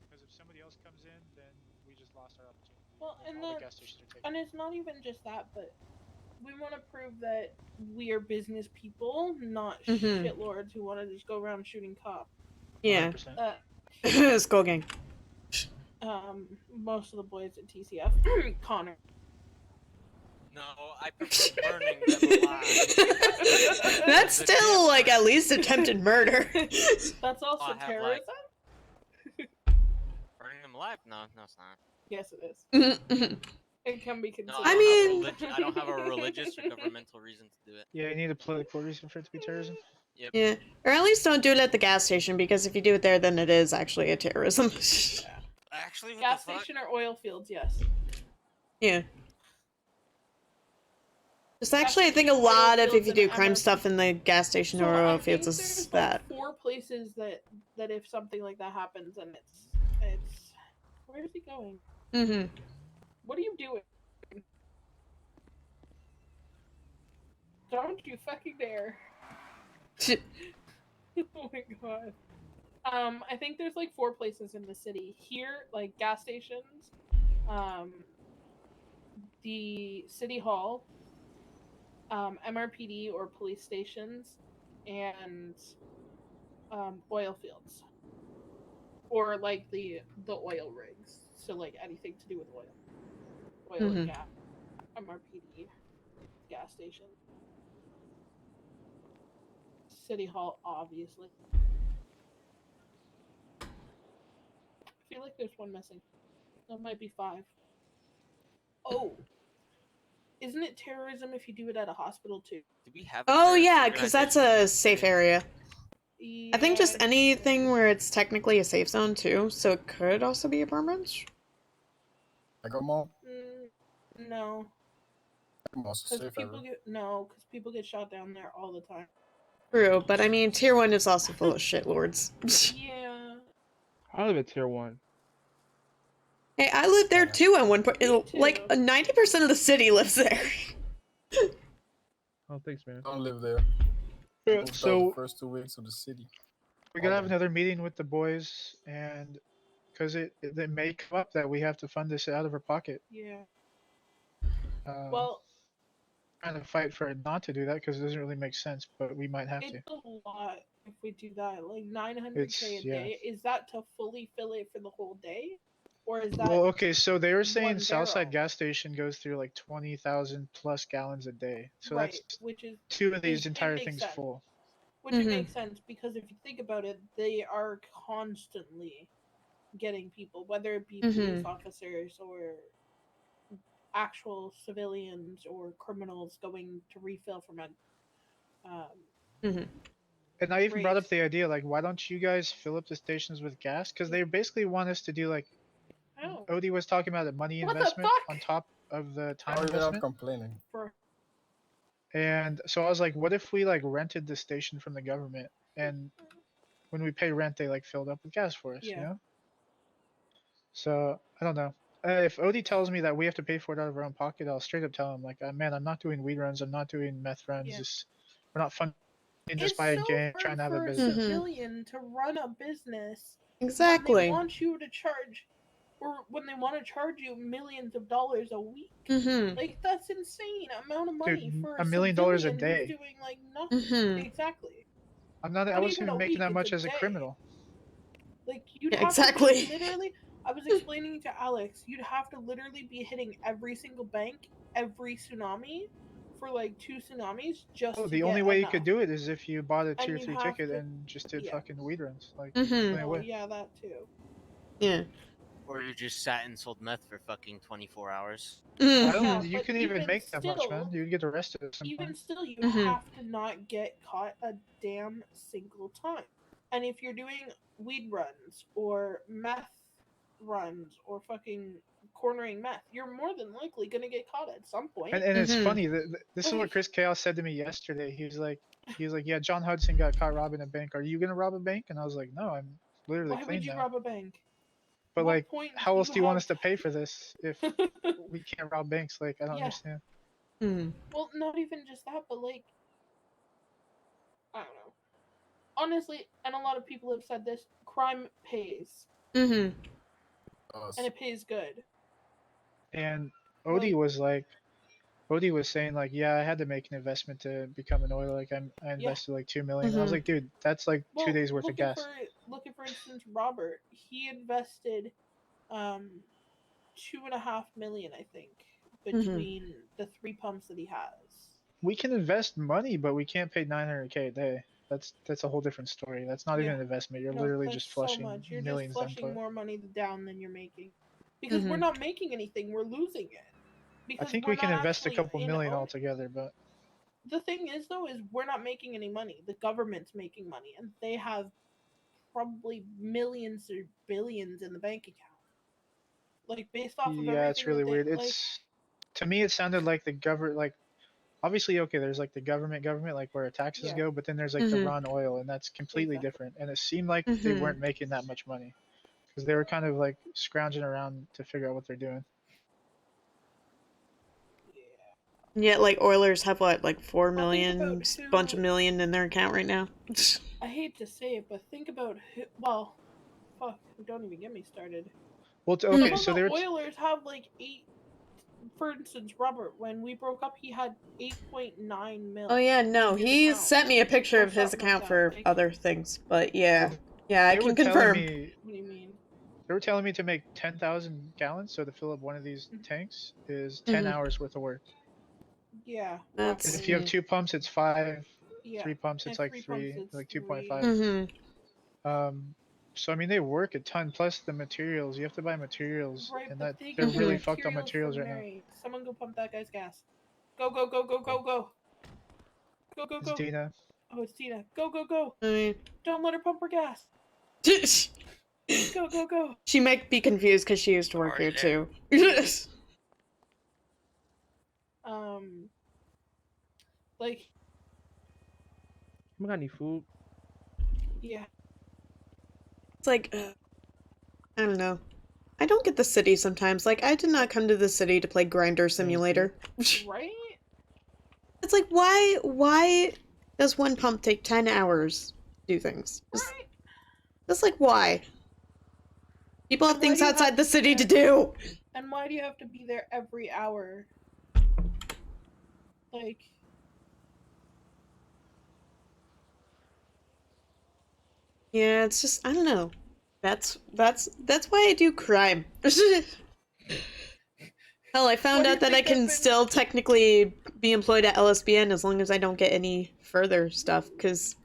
Because if somebody else comes in, then we just lost our opportunity. Well, and all the gas stations are taken. and it's not even just that, but we want to prove that we are business people, not shitlords who want to just go around shooting cops. Yeah. 100%. Skull Gang. Most of the boys at TCF. Connor. No, I prefer burning them alive. That's still like at least attempted murder. That's also I have, terrorism? Burning them alive? No, it's not. Yes, it is. It can be considered. No, I mean, I don't have a religious or governmental reason to do it. Yeah, you need a political reason for it to be terrorism. Yep. Yeah, or at least don't do it at the gas station, because if you do it there, then it is actually a terrorism. Actually, what gas the fuck? station or oil fields, yes. Yeah. Just actually, I think a lot of if you do crime stuff in the gas station or oil fields is that. 4 places that if something like that happens, and it's where is he going? Mm-hmm. What are you doing? Don't you fucking dare. Oh my god. I think there's like 4 places in the city. Here, like gas stations, the city hall, MRPD or police stations, and oil fields. Or like the oil rigs. So like anything to do with oil. Oil and gas. MRPD, gas station. City hall, obviously. I feel like there's one missing. That might be 5. Oh. Isn't it terrorism if you do it at a hospital too? Do we have? Oh yeah, because that's a safe area. Yeah. I think just anything where it's technically a safe zone too, so it could also be a permanent. I got more. No. I'm also safe because people get shot down there all the time. True, but I mean, Tier 1 is also full of shitlords. Yeah. I live at Tier 1. Hey, I lived there too at one point. Like, 90% of the city lives there. Oh, thanks, man. I don't live there. Yeah, so the first 2 weeks of the city. we're gonna have another meeting with the boys, and because it may come up that we have to fund this out of our pocket. Yeah. Well, trying to fight for it not to do that because it doesn't really make sense, but we might have to. It's a lot if we do that. Like 900K a day. Is that to fully fill it for the whole day? Or is that Well, okay, so they were saying one Southside gas station goes through like 20,000 plus gallons a day. So right, that's which is 2 of these it entire makes things sense. full. Which it makes sense because if you think about it, they are constantly getting people, whether it be police officers or actual civilians or criminals going to refill from Mm-hmm. And I even brought up raised. the idea, like, why don't you guys fill up the stations with gas? Because they basically want us to do, like, Oh. Odie was talking about a money What the investment fuck? on top of the time Oh, you're not investment. complaining. For And so I was like, what if we, like, rented the station from the government, and when we pay rent, they, like, filled up with gas for us, you Yeah. know? So, I don't know. If Odie tells me that we have to pay for it out of our own pocket, I'll straight up tell him, like, man, I'm not doing weed runs, I'm not doing meth runs, Yeah. we're not funding this It's by a so gang hard trying to have a for a business. civilian to run a business when Exactly. they want you to charge, or when they want to charge you millions of dollars a week. Mm-hmm. Like that's insane amount of money Dude, for $1 a million a civilian day. who's doing like nothing. Mm-hmm. Exactly. I Not wasn't even even a making week, that it's much a as a day. criminal. Like you'd Yeah, have exactly. to be literally. I was explaining to Alyx, you'd have to literally be hitting every single bank, every tsunami, for like 2 tsunamis just Oh, to the get only way you enough. could do it is if you bought a tier And you 3 have ticket to, and just did yeah. fucking weed runs. Like, Mm-hmm. plain Oh away. yeah, that too. Yeah. Or you just sat and sold meth for fucking 24 hours. I don't, Yeah, you but couldn't even even make that much, man. still, You'd get arrested at some even point. still, you Mhm. have to not get caught a damn single time. And if you're doing weed runs or meth runs or fucking cornering meth, you're more than likely gonna get caught at some point. And it's Mhm. funny, this is what Like- Chris Chaos said to me yesterday. He was like, yeah, John Hudson got caught robbing a bank. Are you gonna rob a bank? And I was like, no, I'm literally Why clean would you now. rob a bank? But What like, point how else do you want have- us to pay for this if we can't rob banks? Like, I don't Yeah. understand. Mm-hmm. Well, not even just that, but like, I don't know. Honestly, and a lot of people have said this, crime pays. Mm-hmm. And it pays good. And Odie was saying like, yeah, I had to make an investment to become an oil. Like, I invested like 2 million. I was Mhm. like, dude, that's like 2 days worth of look at gas. look at for instance Robert. He invested 2.5 million, I think, between the 3 pumps that he has. We can invest money, but we can't pay 900K a day. That's a whole different story. That's not even an investment. You're No, literally that's just flushing so much. You're millions just flushing down. more money down than you're making. Because we're Mhm. not making anything, we're losing it. I Because think we're we can not invest a actually couple in million own- altogether, but The thing is though, is we're not making any money. The government's making money, and they have probably millions or billions in the bank account. Like based off of everything. yeah, it's really that weird. they, like, It's to me, it sounded like the government, like obviously, okay, there's like the government, like where taxes Yeah. go, but then there's like the Mhm. run oil, and that's completely Exactly. different. And it seemed like they Mhm. weren't making that much money because they were kind of like scrounging around to figure out what they're doing. Yet, like, Oilers have what, like 4 Well, think million, about who- bunch of million in their account right now. I hate to say it, but think about who. Well, fuck! Don't even get me started. Well, Some okay, of so the they were Oilers have like 8. For instance, Robert, when we broke up, he had 8.9 mil. Oh yeah, no, in his he account. sent me a picture Or of his something account like for that. Like, other things, but yeah, I they were can telling confirm. me what do you mean? they were telling me to make 10,000 gallons, so to fill up one of these tanks is 10 Mhm. hours worth of work. Yeah. That's- And roughly. if you have 2 pumps, it's 5. Yeah. 3 pumps, And it's like 3 3, pumps, it's like 3. 2.5. Mhm. So I mean, they work a ton. Plus the materials, you have to buy materials, Right, and but that they they're get the really fucked on materials materials from right now. Mary. Someone go pump that guy's gas. Go, go, go, go, go, go. Go, go, It's go. Dina. Oh, it's Tina. Go, go, go. I Don't let her pump her gas. mean, Go, go, go. she might be confused because she used to work here too. Like, You got any food? yeah. It's like, I don't know. I don't get the city sometimes. Like, I did not come to the city to play Grinder Simulator. Right? It's like, why does one pump take 10 hours to do things? Just like, why? People have And why things do you outside have the to city be to there- do. And why do you have to be there every hour? Like, Yeah, it's just, I don't know. That's why I do crime. Hell, I found What do you out that I think can I've been- still technically be employed at LSBN as long as I don't get any further stuff, because...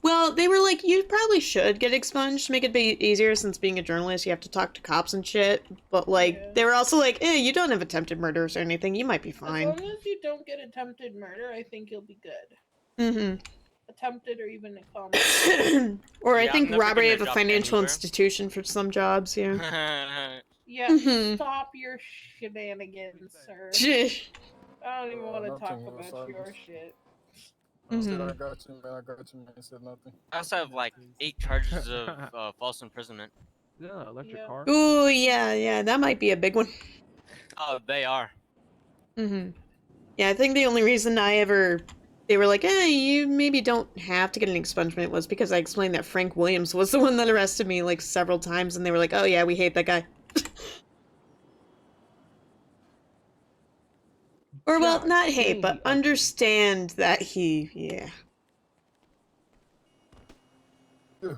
Well, they were like, you probably should get expunged to make it be easier, since being a journalist, you have to talk to cops and shit. But, like, they were also like, you don't have attempted murders or anything, you might be as fine. long as you don't get attempted murder, I think you'll be good. Mm-hmm. attempted or even accomplish. Or I Yeah, I'm think never robbery gonna of a adopt financial anywhere. institution for some jobs, yeah. Yeah, Mhm. stop your shenanigans, sir. I don't even want to talk Nothing, about sorry. your shit. I said, Mhm. I got you, man. I got you, man. I said nothing. I also have like 8 charges of false imprisonment. Yeah, electric Yeah. car. Ooh, yeah, that might be a big one. Oh, they are. Mm-hmm. Yeah, I think the only reason they were like, you maybe don't have to get an expungement was because I explained that Frank Williams was the one that arrested me like several times, and they were like, oh yeah, we hate that guy. Or well, God not hate, dang, but he ugly. understand that yeah. Ugh.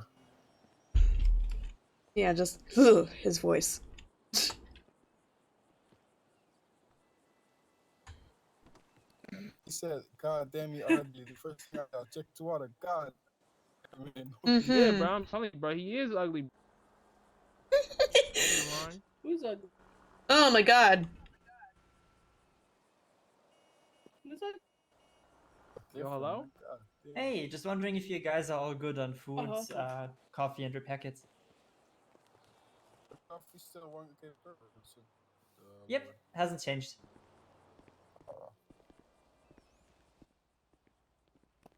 Yeah, just his voice. He said, God damn you ugly. The first thing I checked to water. God man. Yeah, Mm-hmm. bro, I'm telling you, bro, he is ugly. Who's ugly? Oh my god. Who's ugly? Yo, hello? Hey, just wondering if you guys are all good on food, okay. coffee, and repackets. The coffee still won't get better. Yep, hasn't changed.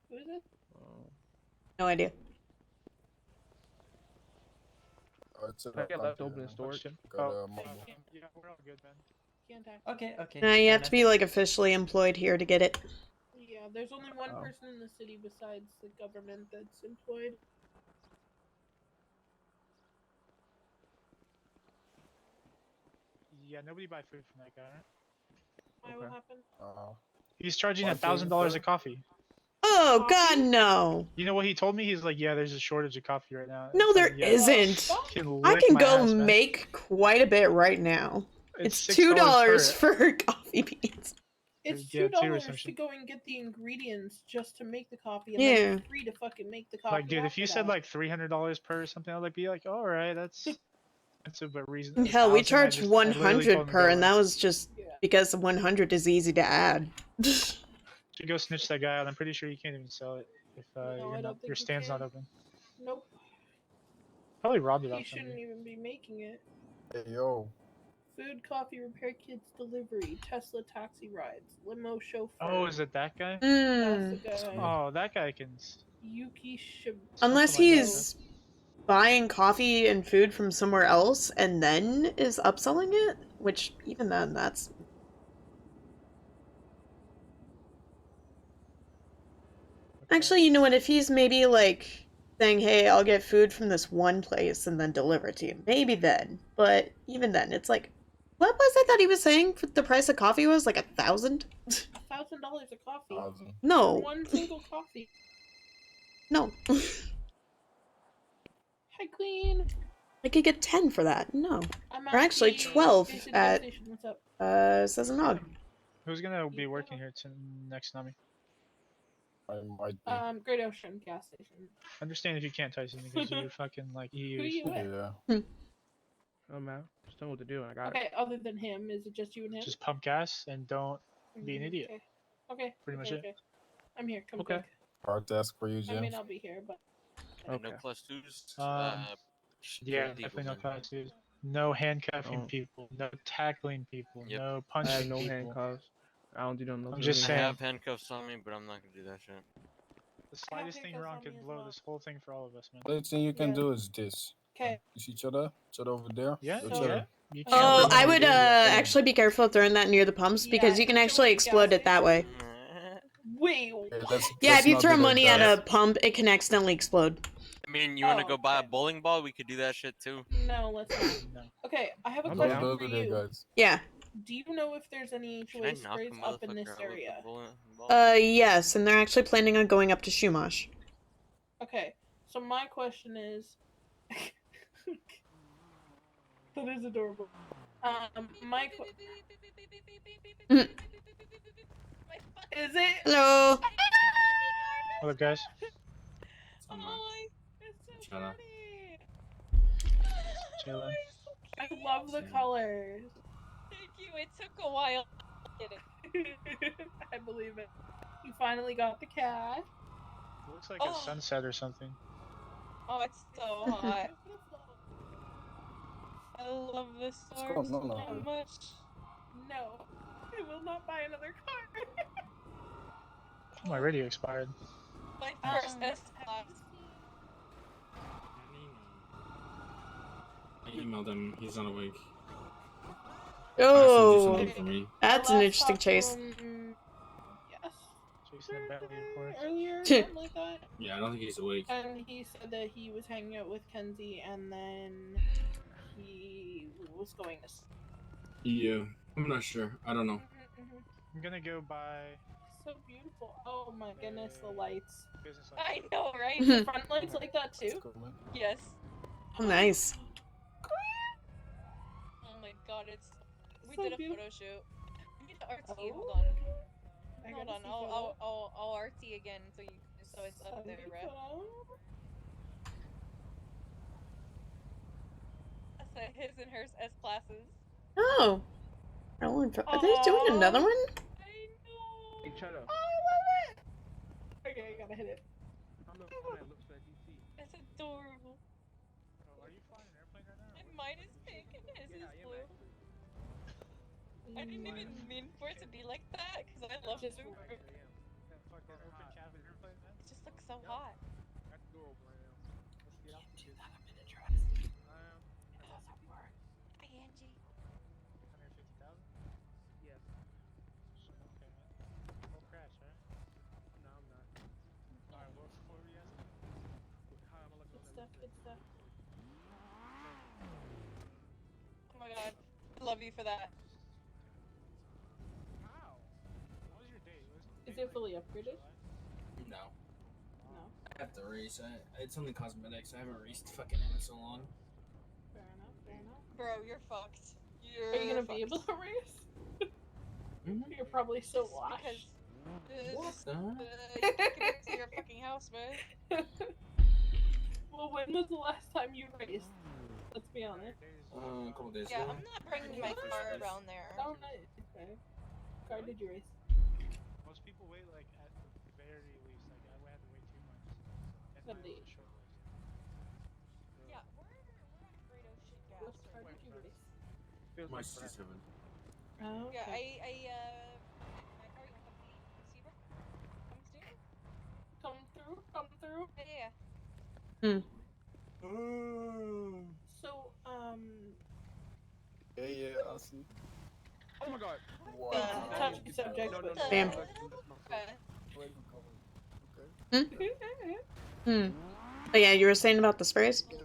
Who is it? No idea. It's I get left open in storage. Got, Yeah, we're all good, man. Can't act. Okay. You have to be like officially employed here to get it. Yeah, there's only one person in the city besides the government that's employed. Yeah, nobody buy food from that guy, right? Why? What happened? He's charging $1,000 $1,000 a coffee. Oh god, no. You know what he told me? He's like, yeah, there's a shortage of coffee right now. No, It's there like, yeah, isn't. can I lick can my go ass, man. make quite a bit right now. It's It's $6 $2 for coffee beans. It's Yeah, $2 2 or to some shit. go and get the ingredients just to make the coffee, and Yeah. then you're free to fucking make the coffee. Like, dude, if you after said that. like $300 per or something, I'd be like, all right, that's expensive, but reason. Hell, we 1,000, charge I literally told 100 him to per, go and that was just because 100 is easy to add. Should go snitch that guy out. I'm pretty sure you can't even sell it if No, I don't think your you stand's can. not open. Nope. Probably robbed it He off shouldn't somebody. even be making it. Hey, yo. Food, coffee, repair kits, delivery, Tesla taxi rides, limo chauffeur. Oh, is it that guy? That's the guy. Oh, that guy can. Yuki Unless Something like that, he's buying coffee and food from somewhere else and then is upselling it, which even then, that's... Actually, you know what, if he's maybe like saying, hey, I'll get food from this one place and then deliver it to you, maybe then. But even then, it's like, what was it that he was saying for the price of coffee was? Like $1,000? $1,000 a coffee. No. One single coffee. No. Hi, Queen. I could get 10 for that. No. I'm Or actually at the 12 basic at, station. What's up? says a nog. Who's gonna be working here next, Nami? I might be. Great Ocean gas station. Understand if you can't, Tyson, because you're fucking like EU. Who you with? Yeah. Oh man, just know what to do. I got it. Okay, other than him, is it just you and him? Just pump gas and don't be an idiot. Okay. Pretty much okay. I'm here. Come Okay. quick. Hard task for you, I James. mean, I'll be here, but No plus twos. Yeah, definitely no class dudes. No handcuffing Oh. people. No tackling people. Yep. No I punching have no people. handcuffs. I don't do them. I'm just saying. I have handcuffs on me, but I'm not gonna do that shit. The slightest thing wrong could blow this whole thing for all of us, man. The only thing you can do is this. okay. You see each other? Each other over there? Yeah, Each yeah. other. You can't Oh, bring I any would video of it. actually be careful throwing that near the pumps because Yeah, you can if it actually was a explode gas it that way. Wait. Yeah, if you not throw do that, money at guys. a pump, it can accidentally explode. I mean, you wanna go buy a bowling ball? We could do that shit too. No, let's not. Okay, I have a I'm question down for to that, you. guys. Yeah. Do you know if there's any Should I HOA knock sprays a up in motherfucker this out with a area? bowling ball? Yes, and they're actually planning on going up to Shumash. Okay, so my question is, that is adorable. My Mm. is it? Hello. What up, guys? Chillin'. I love the colors. Thank you. It took a while to get it. I believe it. You finally got the cat. It looks like a sunset or something. Oh, it's so hot. I love this store going on so out here? much. No, I will not buy another car. My radio expired. My first S class. I emailed him. He's not awake. Oh, something for me. that's an interesting chase. Yes. Chasing a Bentley, of course. Earlier, something like that. Yeah, I don't think he's awake. And he said that he was hanging out with Kenzie, and then he was going to. Yeah, I'm not sure. I don't know. I'm gonna go buy. So beautiful. Oh my goodness, the lights. Business I know, right? The front lights like that too? Yes. Oh, nice. Oh my god, it's. We So did a beautiful. photo shoot. We need to RT. Oh. Hold on. I Hold gotta on. see I'll RT again so it's up there, right? That's his and hers S classes. Oh. Are they doing another one? Hey, shut up. Oh, I love it! Okay, I gotta hit it. It's adorable. Are you flying an airplane right now? And mine is pink and his is blue. I didn't even mean for it to be like that because I love blue. That fucking open cabin airplane, man. It just looks so hot. That's adorable right now. Let's get out. Do that, I'm interested. It doesn't work. Hi, Angie. 150,000? Yes. Okay, man. No crash, right? No, I'm not. Alright, what were you asking? How am I looking Good stuff, good stuff. Oh my god. I love you for that. How? What was your date? Is it fully upgraded? No. No. I have to race. It's only cosmetics. I haven't raced fucking in so long. Fair enough, fair enough. Bro, you're fucked. Are you gonna be able to race? You're probably so washed. Because the? You can't get back to your fucking house, man. Well, when was the last time you raced? Let's be honest. A couple days Yeah, ago. I'm not bringing my car around there. Oh, nice. Okay. Car did you race? Most people wait like at the very least. Like I had to wait 2 months. And At mine was least. a short race. Yeah, we're at Burrito Shit Gas. What car did you race? My 67. Oh, Yeah, okay. my car, you want to see, bro? Come through, come through. Yeah. So, Yeah, I see. Oh my god. Wow. touchy subject, No, but Damn. Oh yeah, you were saying about the sprays? See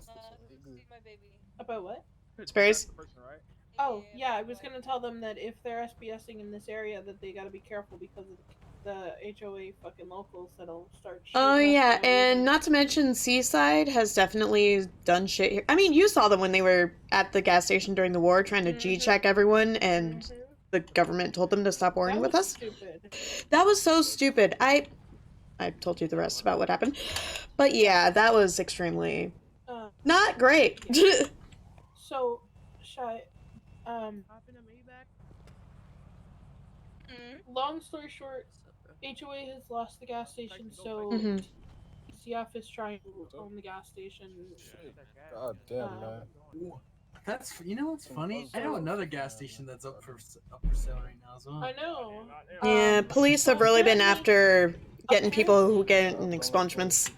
my baby. About what? Sprays? Oh, yeah, I was gonna tell them that if they're SBSing in this area, that they gotta be careful because of the HOA fucking locals that'll start shooting. Oh up yeah, the and not to mention Seaside has definitely done shit here. I mean, you saw them when they were at the gas station during the war trying to G-check everyone, and the government told them to stop warring with us. Stupid. That was so stupid. I told you the rest about what happened. But yeah, that was extremely not great. Yeah. So, Shy, long story short, HOA has lost the gas station, so TCF is trying to own the gas station. God damn, man. That's what's funny? I know another gas station that's up for sale right now as well. I know. Yeah, police have really been after getting people who get in expungements.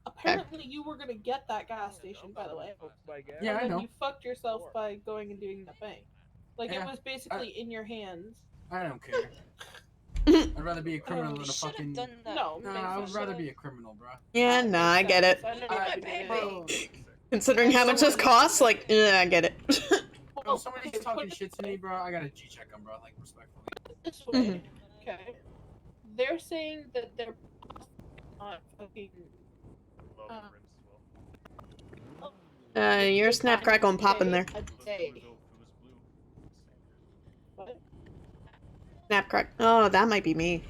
Apparently, you were gonna get that gas station, by the way. Yeah, and I then know. you fucked yourself by going and doing that thing. Like it Yeah, was basically in your hands. I don't care. I'd rather be a criminal than a fucking. No, I would rather be a criminal, bro. Yeah, nah, I get it. Bro, Considering how much this costs, like, yeah, I get it. bro, somebody's talking shit to me, bro. I gotta G-check them, bro. Like respectfully. This way, okay. They're saying that they're not fucking. Your snap crackle and popping there. A day. What? Snap crack. Oh, that might be me.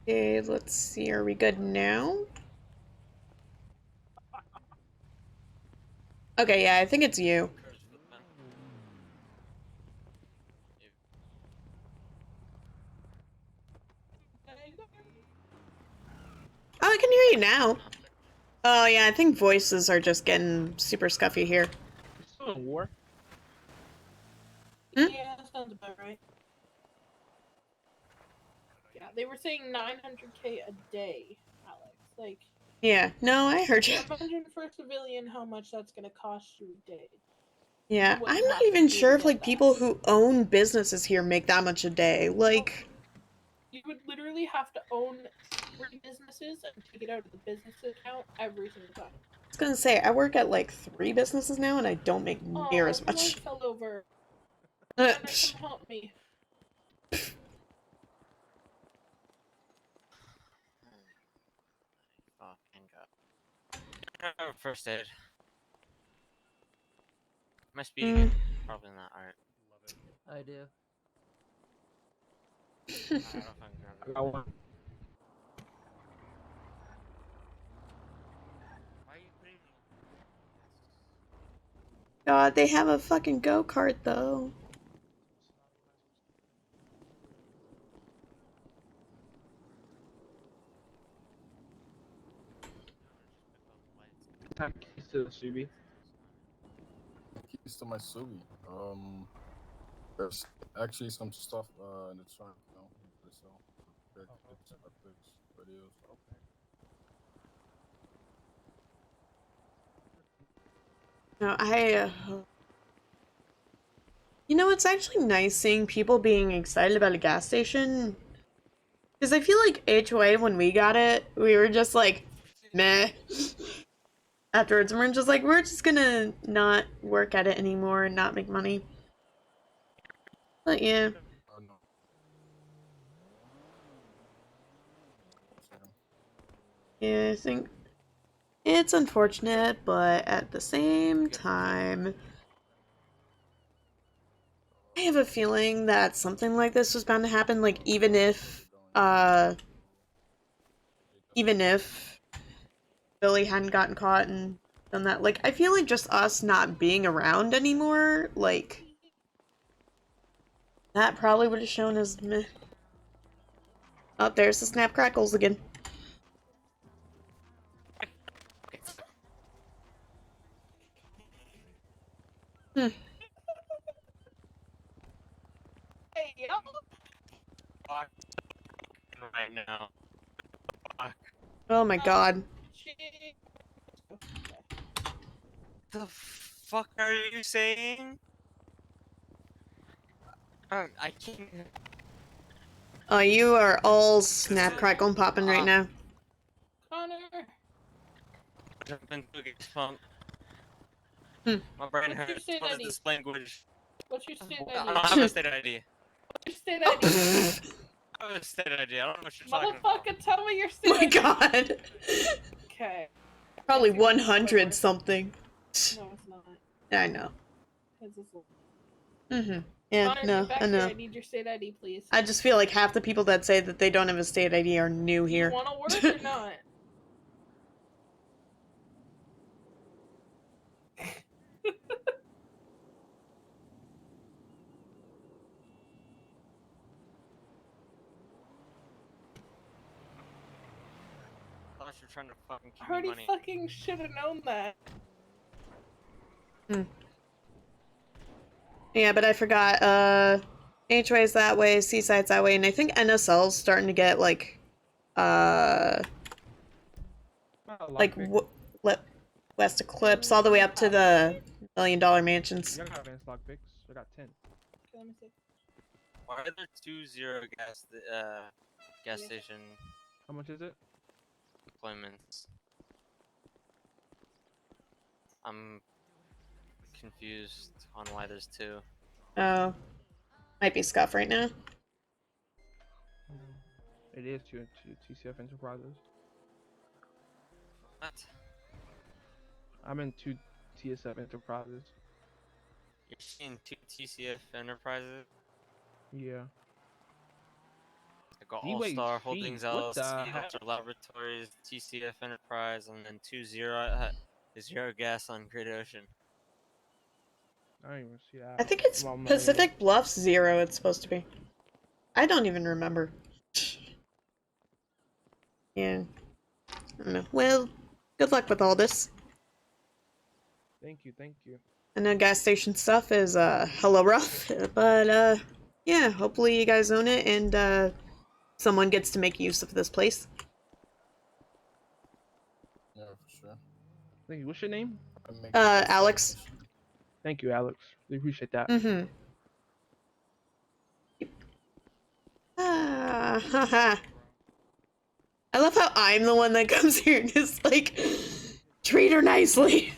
Okay, let's see. Are we good now? Okay, yeah, I think it's you. Oh, I can hear you now. Oh, yeah, I think voices are just getting super scuffy here. We're still in war. Hmm? Yeah, that sounds about right. Yeah, they were saying 900K a day, Alex. Like, Yeah, no, I heard you. imagine for a civilian how much that's gonna cost you a day. Yeah, What I'm you not have to even do sure to if, get like, that. people who own businesses here make that much a day. Like, You would literally have to own 3 businesses and take it out of the business account every single time. I was gonna say, I work at, like, 3 businesses now, and I don't make near Oh, as one much. fell over. Connor, come help me. Fucking god. First aid. Am I speeding it? Probably not. Alright. I do. Alright, I'll fucking grab it. I got one. Why are you putting me? God, they have a fucking go-kart, though. Time keys to the Subi. Keys to my Subi. There's actually some stuff in the trunk, you know, for sale. Pictures, epics, videos. Okay. No, you know, it's actually nice seeing people being excited about a gas station. Because I feel like HOA, when we got it, we were just like, meh. Afterwards, and we're just like, we're just gonna not work at it anymore and not make money. But yeah. No. Yeah, I think it's unfortunate, but at the same time, I have a feeling that something like this was bound to happen, like, even if Billy hadn't gotten caught and done that. Like, I feel like just us not being around anymore, like, that probably would have shown as meh. Oh, there's the snap crackles again. Hmm. Hey, yo! Fuck. Right now. Fuck. Oh my god. The fuck are you saying? I can't. Oh, you are all snap crackle and popping right now. Connor! Jump into a gas pump. Hmm. My brain What's your hurts. state What is ID? this language? What's your state I ID? don't have a state ID. What's your state ID? I have a state ID. I don't know what you're talking about. Motherfucker, tell me your state Oh my ID. god. Okay. Probably 100 something. No, it's not. I know. It's this one. Mm-hmm. Yeah, Connor, no, get back I here. know. I need your state ID, please. I just feel like half the people that say that they don't have a state ID are new Do here. you want to work or not? I thought you were trying to fucking I give me already money. fucking should have known that. Hmm. Yeah, but I forgot, HOA's that way, Seaside's that way, and I think NSL's starting to get, like, West Eclipse all the way up to the $1 million mansions. I got advanced lockpicks. I got 10. Let me see. Why are there 2-0 gas station How much is it? deployments? I'm confused on why there's 2. Oh. Might be scuff right now. It is to TCF Enterprises. What? I'm in 2 TSF Enterprises. You're seeing 2 TCF Enterprises? Yeah. I got D-Wade All-Star Sheep, Holdings what the LLC, heck? Ultra Laboratories, TCF Enterprise, and then 2-0 is Zero Gas on Great Ocean. I don't even see that. I think it's Well, I'm not Pacific Bluffs 0 it's supposed to be. I don't even remember. Yeah. I don't know. Well, good luck with all this. Thank you, thank you. I know gas station stuff is hella rough, but yeah, hopefully you guys own it and someone gets to make use of this place. Yeah, for sure. Thank you. What's your name? Alyx. Thank you, Alyx. We appreciate that. Mm-hmm. Ah, haha. I love how I'm the one that comes here and is like, treat her nicely.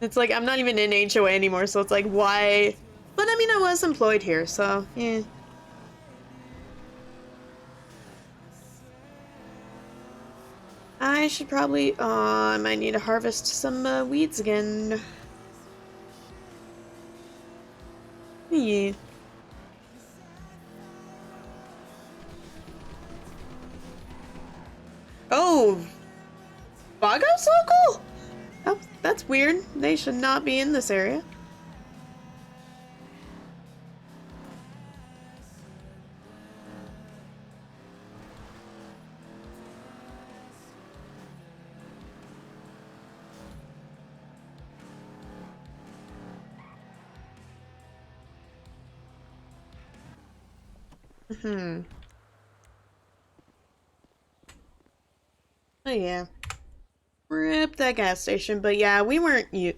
It's like, I'm not even in HOA anymore, so it's like, why? But I mean, I was employed here, so, yeah. I should probably, I might need to harvest some weeds again. Yeah. Oh, Vago's local? Oh, that's weird. They should not be in this area. Hmm. Oh yeah. Rip that gas station, but yeah, we weren't it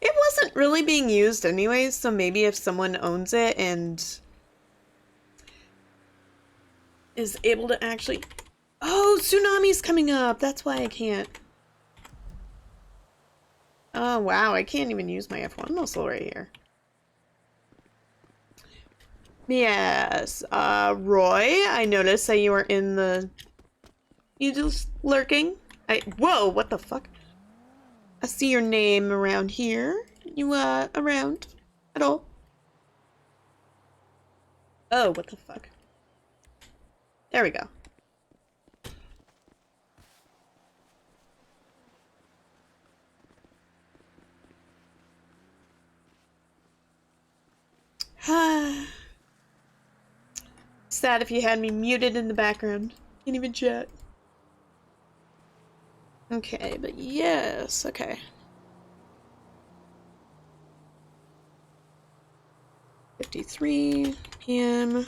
wasn't really being used anyways, so maybe if someone owns it and is able to actually... Oh, tsunami's coming up! That's why I can't. Oh wow, I can't even use my F1 muscle right here. Yes, Roy, I noticed that you were in the... You just lurking? Whoa, what the fuck? I see your name around here. You, around at all? Oh, what the fuck? There we go. Sad if you had me muted in the background. Can't even chat. Okay, but yes, okay. 53 p.m.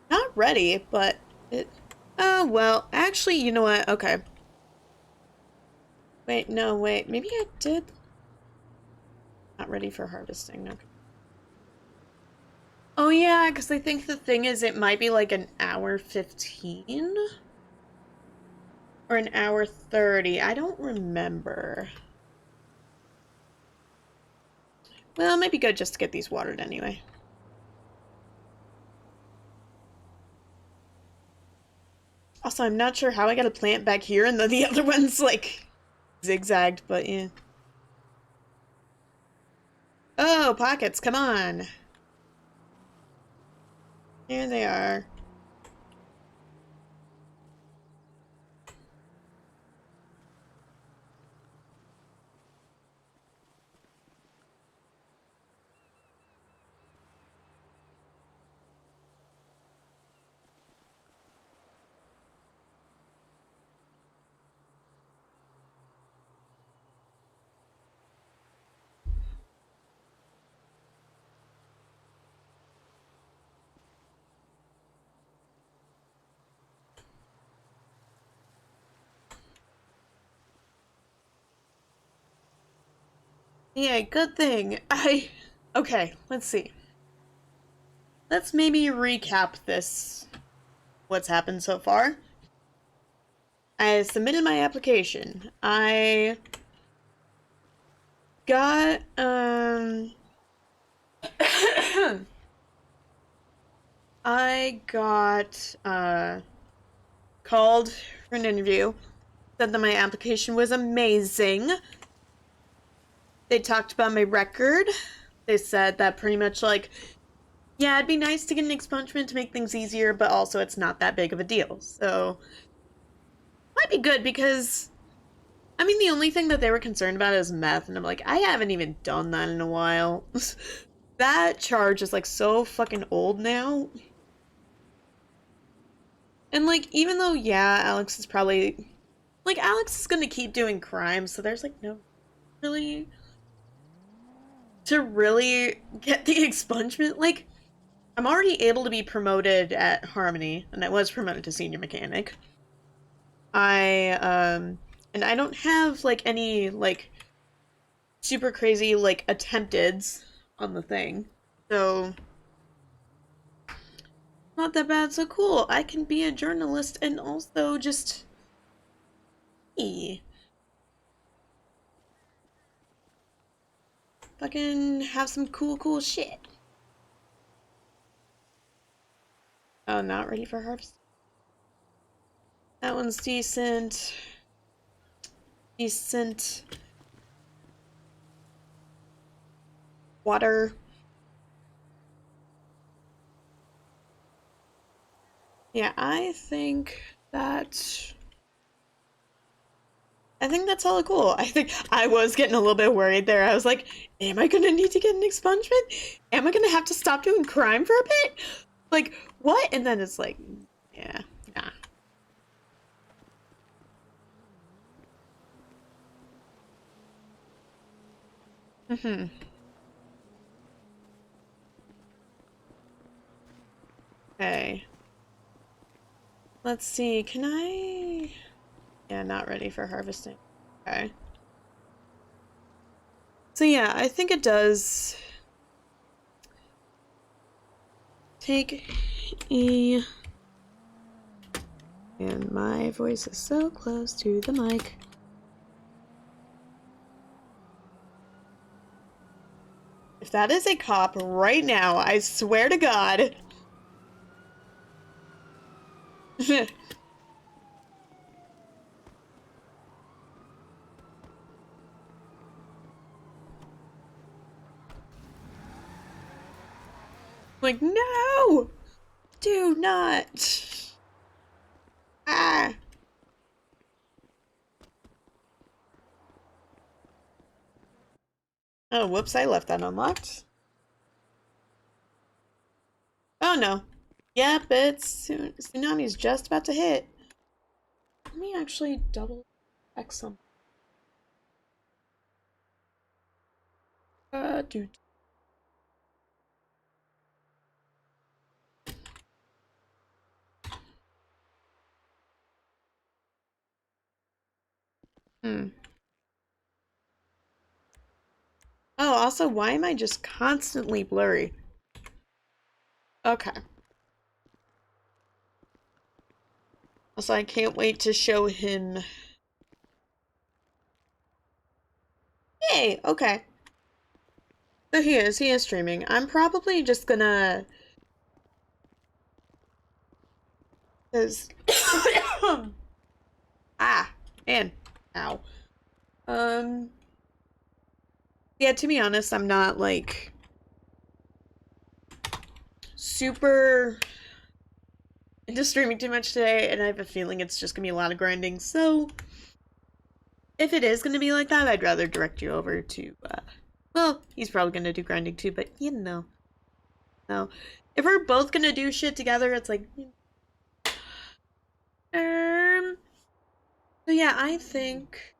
Not ready, but it... Oh, well, actually, you know what? Okay. Wait, no, wait. Maybe I did... Not ready for harvesting. Okay. Oh, yeah, because I think the thing is it might be like an hour 15? Or an hour 30. I don't remember. Well, it might be good just to get these watered anyway. Also, I'm not sure how I got a plant back here and then the other one's like zigzagged, but yeah. Oh, pockets, come on. Here they are. Yeah, good thing. Okay, let's see. Let's maybe recap this. What's happened so far. I submitted my application. I got, I got, called for an interview. Said that my application was amazing. They talked about my record. They said that pretty much like, yeah, it'd be nice to get an expungement to make things easier, but also it's not that big of a deal. So, might be good because, I mean, the only thing that they were concerned about is meth, and I'm like, I haven't even done that in a while. That charge is like so fucking old now. And like, even though, yeah, Alyx is probably, like, Alyx is gonna keep doing crimes, so there's like no really to really get the expungement. Like, I'm already able to be promoted at Harmony, and I was promoted to senior mechanic. And I don't have like any like super crazy like attempteds on the thing, so not that bad. So cool, I can be a journalist and also just fucking have some cool shit. Oh, not ready for harvest. That one's decent. Decent. Water. Yeah, I think that's hella cool. I think I was getting a little bit worried there. I was like, am I gonna need to get an expungement? Am I gonna have to stop doing crime for a bit? Like, what? And then it's like, yeah, nah. Okay. Let's see, can I... Yeah, not ready for harvesting. Okay. So yeah, I think it does take a... And my voice is so close to the mic. If that is a cop right now, I swear to God. Like, no! Do not! Ah! Oh, whoops, I left that unlocked. Oh no. Yep, it's tsunami's just about to hit. Let me actually double check some. Dude. Oh, also, why am I just constantly blurry? Okay. Also, I can't wait to show him. Yay, okay. So he is streaming. I'm probably just gonna... Cause... Ah, man. Ow. Yeah, to be honest, I'm not, like, super into streaming too much today, and I have a feeling it's just gonna be a lot of grinding, so if it is gonna be like that, I'd rather direct you over to, well, he's probably gonna do grinding too, but you know. No. If we're both gonna do shit together, it's like... So yeah, I think...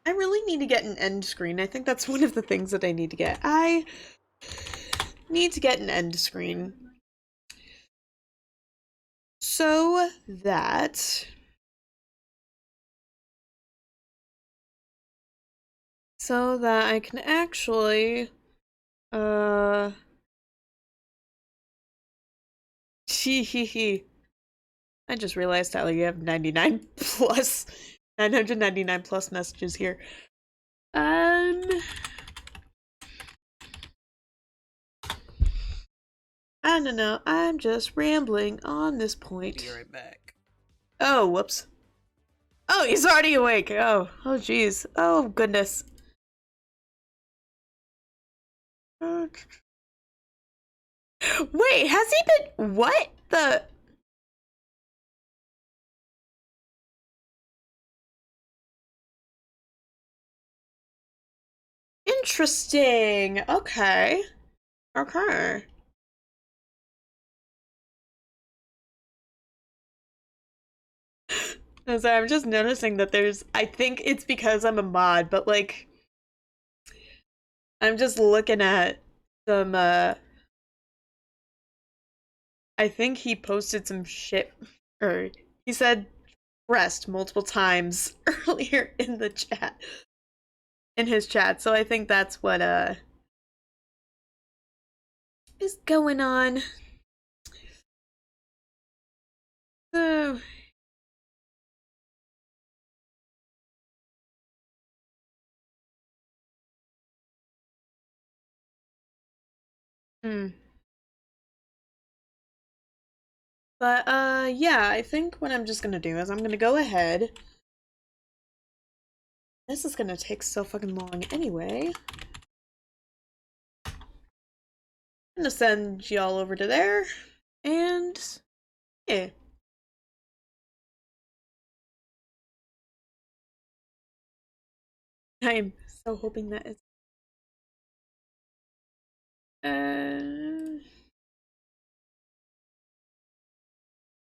I really need to get an end screen. I think that's one of the things that I need to get. I need to get an end screen. So that... I can actually... I just realized, Tyler, you have 999 plus messages here. No. I'm just rambling on this point. Be right back. Oh, whoops. Oh, he's already awake. Oh, jeez. Oh, goodness. Wait, has he been... What the... Interesting. Okay. Okay. So I'm just noticing that there's... I think it's because I'm a mod, but like... I'm just looking at some, I think he posted some shit, or he said rest multiple times earlier in the chat. In his chat, so I think that's what, is going on. So... But, yeah, I think what I'm just gonna do is I'm gonna go ahead. This is gonna take so fucking long anyway. I'm gonna send y'all over to there, and yeah. I'm so hoping that it's...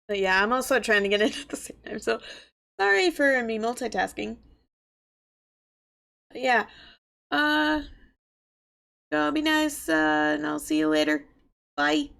But yeah, I'm also trying to get in at the same time, so sorry for me multitasking. But yeah, go be nice, and I'll see you later. Bye.